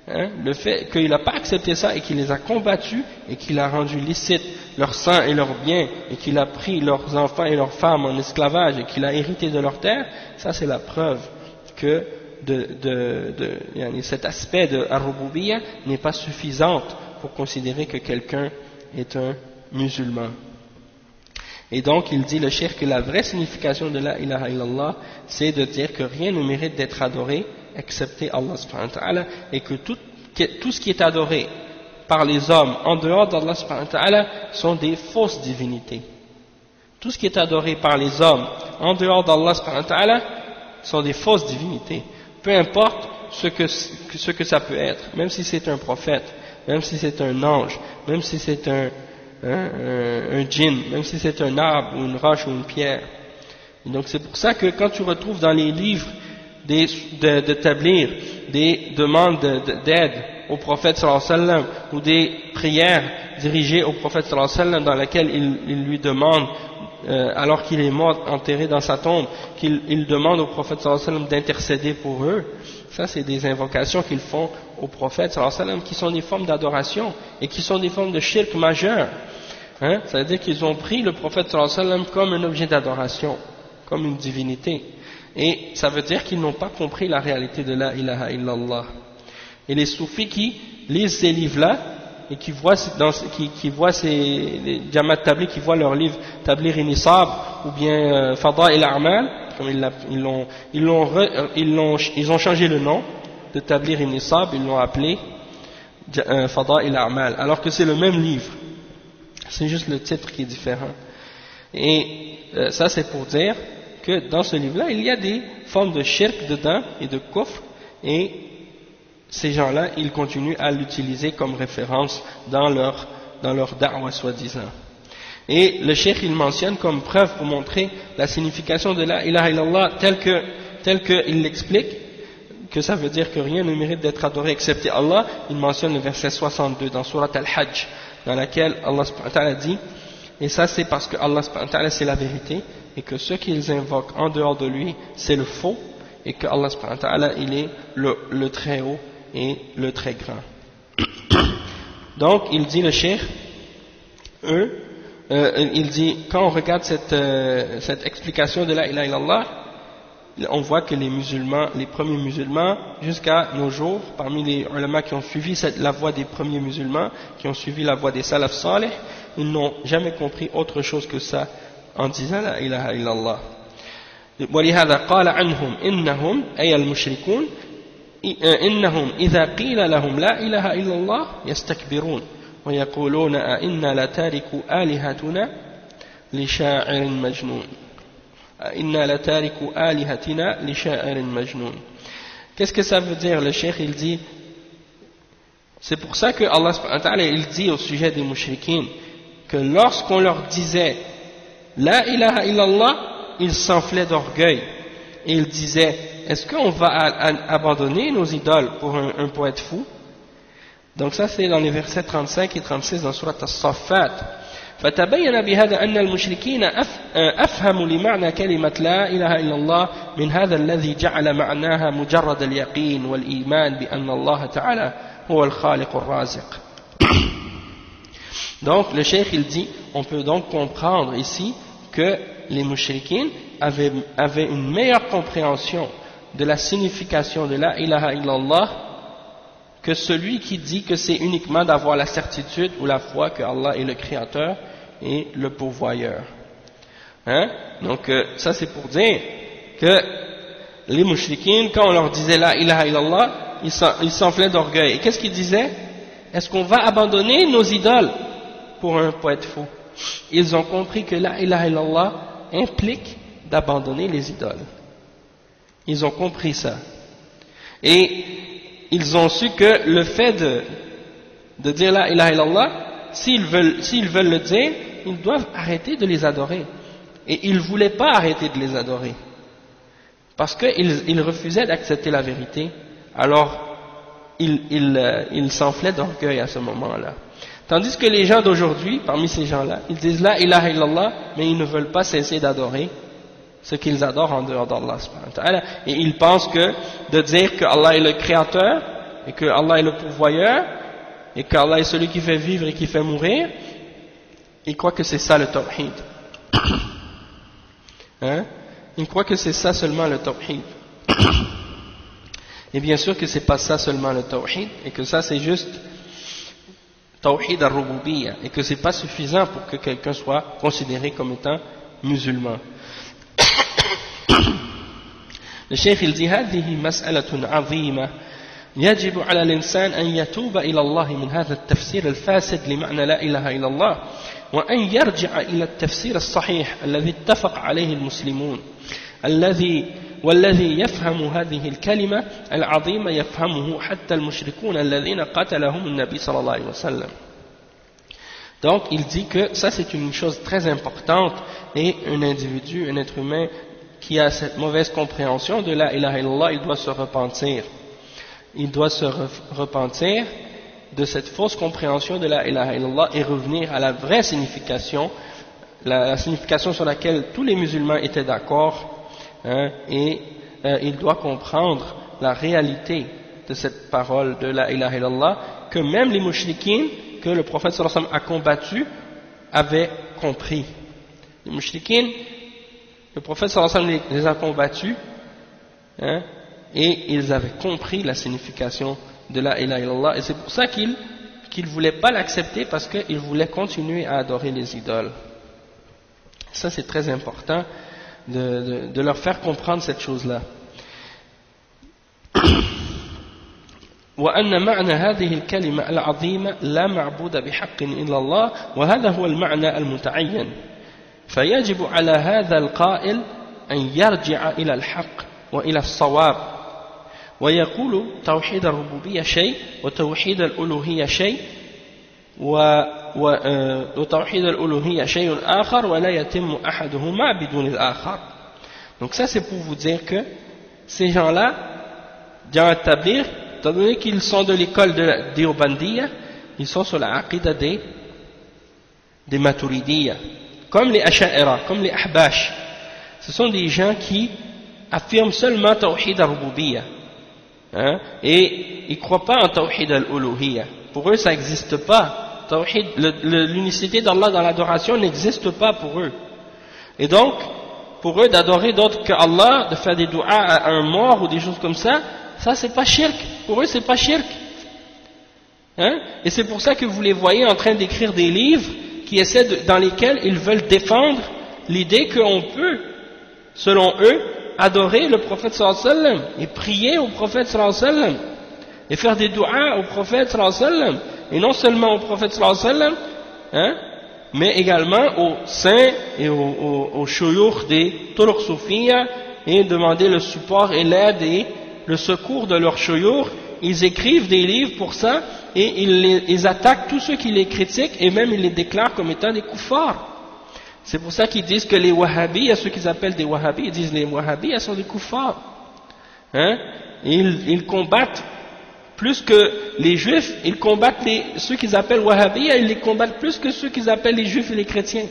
le fait qu'il n'a pas accepté ça et qu'il les a combattus et qu'il a rendu licite leur sang et leurs biens et qu'il a pris leurs enfants et leurs femmes en esclavage et qu'il a hérité de leur terre, ça c'est la preuve que cet aspect de Ar-Rububiyyah n'est pas suffisante pour considérer que quelqu'un est un musulman. Et donc il dit le cheikh que la vraie signification de la ilaha illallah, c'est de dire que rien ne mérite d'être adoré excepté Allah subhanahu wa ta'ala, et que tout ce qui est adoré par les hommes en dehors d'Allah subhanahu wa ta'ala sont des fausses divinités. Tout ce qui est adoré par les hommes en dehors d'Allah subhanahu wa ta'ala sont des fausses divinités. Peu importe ce que ça peut être, même si c'est un prophète, même si c'est un ange, même si c'est un djinn, même si c'est un arbre ou une roche ou une pierre. Et donc c'est pour ça que quand tu retrouves dans les livres d'établir des demandes d'aide au prophète sallallahu alayhi wa sallam, ou des prières dirigées au prophète sallallahu alayhi wa sallam, dans lesquelles il lui demande, alors qu'il est mort enterré dans sa tombe, qu'il demande au prophète sallallahu alayhi wa sallam d'intercéder pour eux, ça c'est des invocations qu'ils font au prophète sallallahu alayhi wa sallam, qui sont des formes d'adoration et qui sont des formes de shirk majeur. Ça veut dire qu'ils ont pris le prophète sallallahu alayhi wa sallam comme un objet d'adoration, comme une divinité. Et ça veut dire qu'ils n'ont pas compris la réalité de la ilaha illallah. Et les soufis qui lisent ces livres-là, et qui voient les Jamaat Tabligh, qui voient leur livre Tabligh Nisab, ou bien Fada'il A'mal, comme ils ont changé le nom de Tabligh Nisab, ils l'ont appelé Fada'il A'mal, alors que c'est le même livre. C'est juste le titre qui est différent. Et ça c'est pour dire que dans ce livre-là, il y a des formes de shirk dedans et de kufr, et ces gens-là, ils continuent à l'utiliser comme référence dans leur da'wah soi-disant. Et le cheikh, il mentionne comme preuve pour montrer la signification de la ilaha illallah telle qu'il l'explique, que ça veut dire que rien ne mérite d'être adoré excepté Allah. Il mentionne le verset 62 dans Surat Al-Hajj, dans laquelle Allah subhanahu wa ta'ala dit, et ça c'est parce que Allah subhanahu wa ta'ala c'est la vérité, et que ceux qu'ils invoquent en dehors de lui c'est le faux, et que Allah subhanahu wa ta'ala il est le très haut et le très grand. Donc il dit le cheikh, il dit, quand on regarde cette explication de la ilaha illallah, on voit que les musulmans, les premiers musulmans, jusqu'à nos jours, parmi les ulama qui ont suivi la voie des premiers musulmans, qui ont suivi la voie des salaf salih, ils n'ont jamais compris autre chose que ça en disant la ilaha illallah. ولهذا قال عنهم إنهم أي المشركون إنهم إذا قيل لهم لا إله إلا الله يستكبرون ويقولون أئنا لتاركوا آلهتنا لشاعر مجنون إنا لتاركوا آلهتنا لشاعر مجنون. Qu'est-ce que ça veut dire? Le cheikh il dit, c'est pour ça que Allah subhanahu wa ta'ala il dit au sujet des mushrikines que lorsqu'on leur disait la ilaha illallah, ils s'enflaient d'orgueil et ils disaient, est-ce qu'on va abandonner nos idoles pour un poète fou? Donc ça c'est dans les versets 35 et 36 dans Surat As-Saffat. فتبين بهذا أن المشركين أفهموا لمعنى كلمة لا إله إلا الله من هذا الذي جعل معناها مجرد اليقين والإيمان بأن الله تعالى هو الخالق الرازق. Donc le cheikh il dit, on peut donc comprendre ici que les mushrikines avaient une meilleure compréhension de la signification de la ilaha illallah que celui qui dit que c'est uniquement d'avoir la certitude ou la foi que Allah est le créateur et le pourvoyeur. Hein? Donc ça c'est pour dire que les mushrikines, quand on leur disait la ilaha illallah, ils s'enflaient d'orgueil. Et qu'est-ce qu'ils disaient? Est-ce qu'on va abandonner nos idoles pour un poète fou? Ils ont compris que la ilaha illallah implique d'abandonner les idoles. Ils ont compris ça. Et ils ont su que le fait de dire la ilaha illallah, s'ils veulent le dire, ils doivent arrêter de les adorer. Et ils ne voulaient pas arrêter de les adorer. Parce qu'ils refusaient d'accepter la vérité. Alors, ils s'enflaient d'orgueil à ce moment-là. Tandis que les gens d'aujourd'hui, parmi ces gens-là, ils disent la ilaha illallah, mais ils ne veulent pas cesser d'adorer ce qu'ils adorent en dehors d'Allah subhanahu wa ta'ala. Et ils pensent que de dire que Allah est le créateur, et que Allah est le pourvoyeur, et qu'Allah est celui qui fait vivre et qui fait mourir, ils croient que c'est ça le tawhid. Hein? Ils croient que c'est ça seulement le tawhid. Et bien sûr que c'est pas ça seulement le tawhid, et que ça c'est juste tawhid al-rububiyya, et que c'est pas suffisant pour que quelqu'un soit considéré comme étant musulman. Le cheikh il dit هذه مسألة عظيمة يجب على الإنسان أن يتوب إلى الله من هذا التفسير الفاسد لمعنى لا إله إلا الله وأن يرجع إلى التفسير الصحيح الذي اتفق عليه المسلمون والذي يفهم هذه الكلمة العظيمة يفهمه حتى المشركون الذين قتلهم النبي صلى الله عليه وسلم. Donc il dit que ça c'est une chose très importante, et un individu, un être humain qui a cette mauvaise compréhension de la ilaha illallah, il doit se repentir. Il doit se repentir de cette fausse compréhension de la ilaha illallah et revenir à la vraie signification, la signification sur laquelle tous les musulmans étaient d'accord, hein, et il doit comprendre la réalité de cette parole de la ilaha illallah, que même les mushrikines que le prophète sallallahu alayhi wa sallam a combattu avaient compris. Les mushrikines, le prophète sallallahu alayhi wa sallam les a combattus, hein, et ils avaient compris la signification de la ilaha illallah, et c'est pour ça qu'ils ne voulaient pas l'accepter, parce qu'ils voulaient continuer à adorer les idoles. Ça c'est très important de leur faire comprendre cette chose-là. وأن معنى هذه الكلمة العظيمة لا معبود بحق إلا الله وهذا هو المعنى المتعين فيجب على هذا القائل أن يرجع إلى الحق وإلى الصواب ويقول توحيد الربوبية شيء وتوحيد الألوهية شيء وتوحيد الألوهية شيء آخر ولا يتم أحدهما بدون الآخر. Donc ça c'est pour vous dire que ces gens-là, dans le tablir, étant donné qu'ils sont de l'école de Deobandiyya, ils sont sur la aqida des Maturidiyya, comme les Asha'ira, comme les Ahbash. Ce sont des gens qui affirment seulement Tawhid al-Rububiyya, hein, et ils ne croient pas en Tawhid al-Uluhiyya. Pour eux ça n'existe pas. L'unicité d'Allah dans l'adoration n'existe pas pour eux. Et donc, pour eux d'adorer d'autres que Allah, de faire des du'as à un mort ou des choses comme ça, ça c'est pas shirk. Pour eux c'est pas shirk. Hein? Et c'est pour ça que vous les voyez en train d'écrire des livres qui dans lesquels ils veulent défendre l'idée qu'on peut, selon eux, adorer le prophète sallallahu alayhi wa sallam et prier au prophète sallallahu alayhi wa sallam et faire des du'as au prophète sallallahu alayhi wa sallam, et non seulement au prophète sallallahu alayhi wa sallam, hein, mais également aux saints et aux shuyukh des turuq soufiyya, et demander le support et l'aide et le secours de leurs shuyukh. Ils écrivent des livres pour ça et ils attaquent tous ceux qui les critiquent et même ils les déclarent comme étant des kuffars. C'est pour ça qu'ils disent que les wahhabis, ceux qu'ils appellent des wahhabis, ils disent les wahhabis sont des kuffars. Hein? Ils combattent plus que les juifs, ils combattent ceux qu'ils appellent wahhabis, ils les combattent plus que ceux qu'ils appellent les juifs et les chrétiens.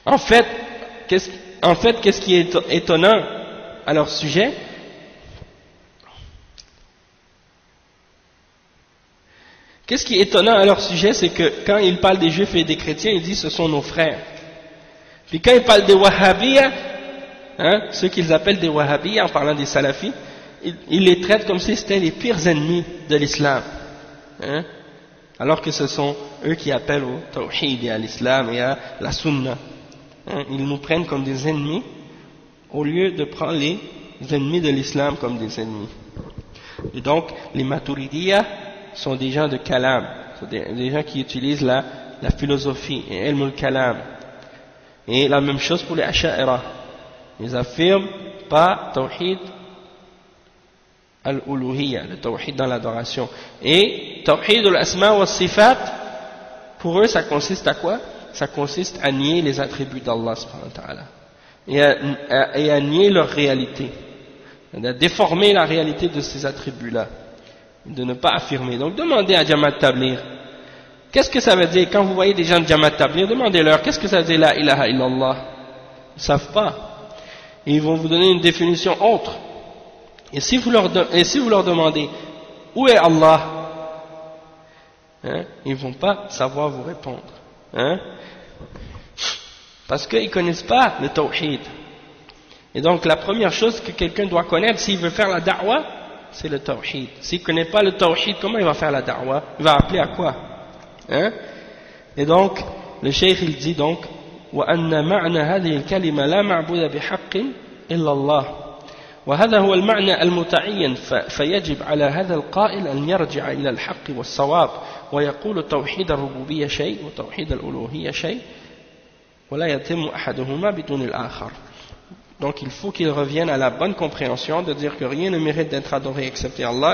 En fait, qu'est-ce qui est étonnant à leur sujet? Qu'est-ce qui est étonnant à leur sujet, c'est que quand ils parlent des juifs et des chrétiens, ils disent ce sont nos frères. Puis quand ils parlent des wahhabiyya, hein, ceux qu'ils appellent des wahhabiyya en parlant des salafis, ils les traitent comme si c'était les pires ennemis de l'islam. Hein, alors que ce sont eux qui appellent au tawhid et à l'islam et à la sunna. Hein, ils nous prennent comme des ennemis au lieu de prendre les ennemis de l'islam comme des ennemis. Et donc, les Maturidiyya sont des gens de kalam, des gens qui utilisent la philosophie et ilm al-kalam. Et la même chose pour les Asha'ira. Ils affirment pas tawhid al-uluhiyya, le tawhid dans l'adoration. Et tawhid al-asma wa sifat, pour eux ça consiste à quoi? Ça consiste à nier les attributs d'Allah subhanahu wa ta'ala et à nier leur réalité, à déformer la réalité de ces attributs-là, de ne pas affirmer. Donc demandez à Jamaat Tabligh, qu'est-ce que ça veut dire? Quand vous voyez des gens de Jamaat Tabligh, demandez-leur, qu'est-ce que ça veut dire la ilaha illallah? Ils ne savent pas. Et ils vont vous donner une définition autre. Et si vous leur demandez, où est Allah? Hein? Ils ne vont pas savoir vous répondre. Hein? Parce qu'ils ne connaissent pas le tawhid. Et donc la première chose que quelqu'un doit connaître s'il veut faire la da'wah, c'est le tawhid. S'il ne connaît pas le tawhid, comment il va faire la da'wah? Il va appeler à quoi? Hein? Et donc, le cheikh il dit donc, وَأَنَّ مَعْنَ هَذِهِ الْكَلِمَةِ لَا مَعْبُودَ بِحَقٍّ إِلَّا اللَّهِ وهذا هو المعنى المتعين فيجب على هذا القائل أن يرجع إلى الحق والصواب ويقول توحيد الربوبية شيء وتوحيد الألوهية شيء ولا يتم أحدهما بدون الآخر. Donc il faut qu'il revienne à la bonne compréhension de dire que rien ne mérite d'être adoré excepté Allah.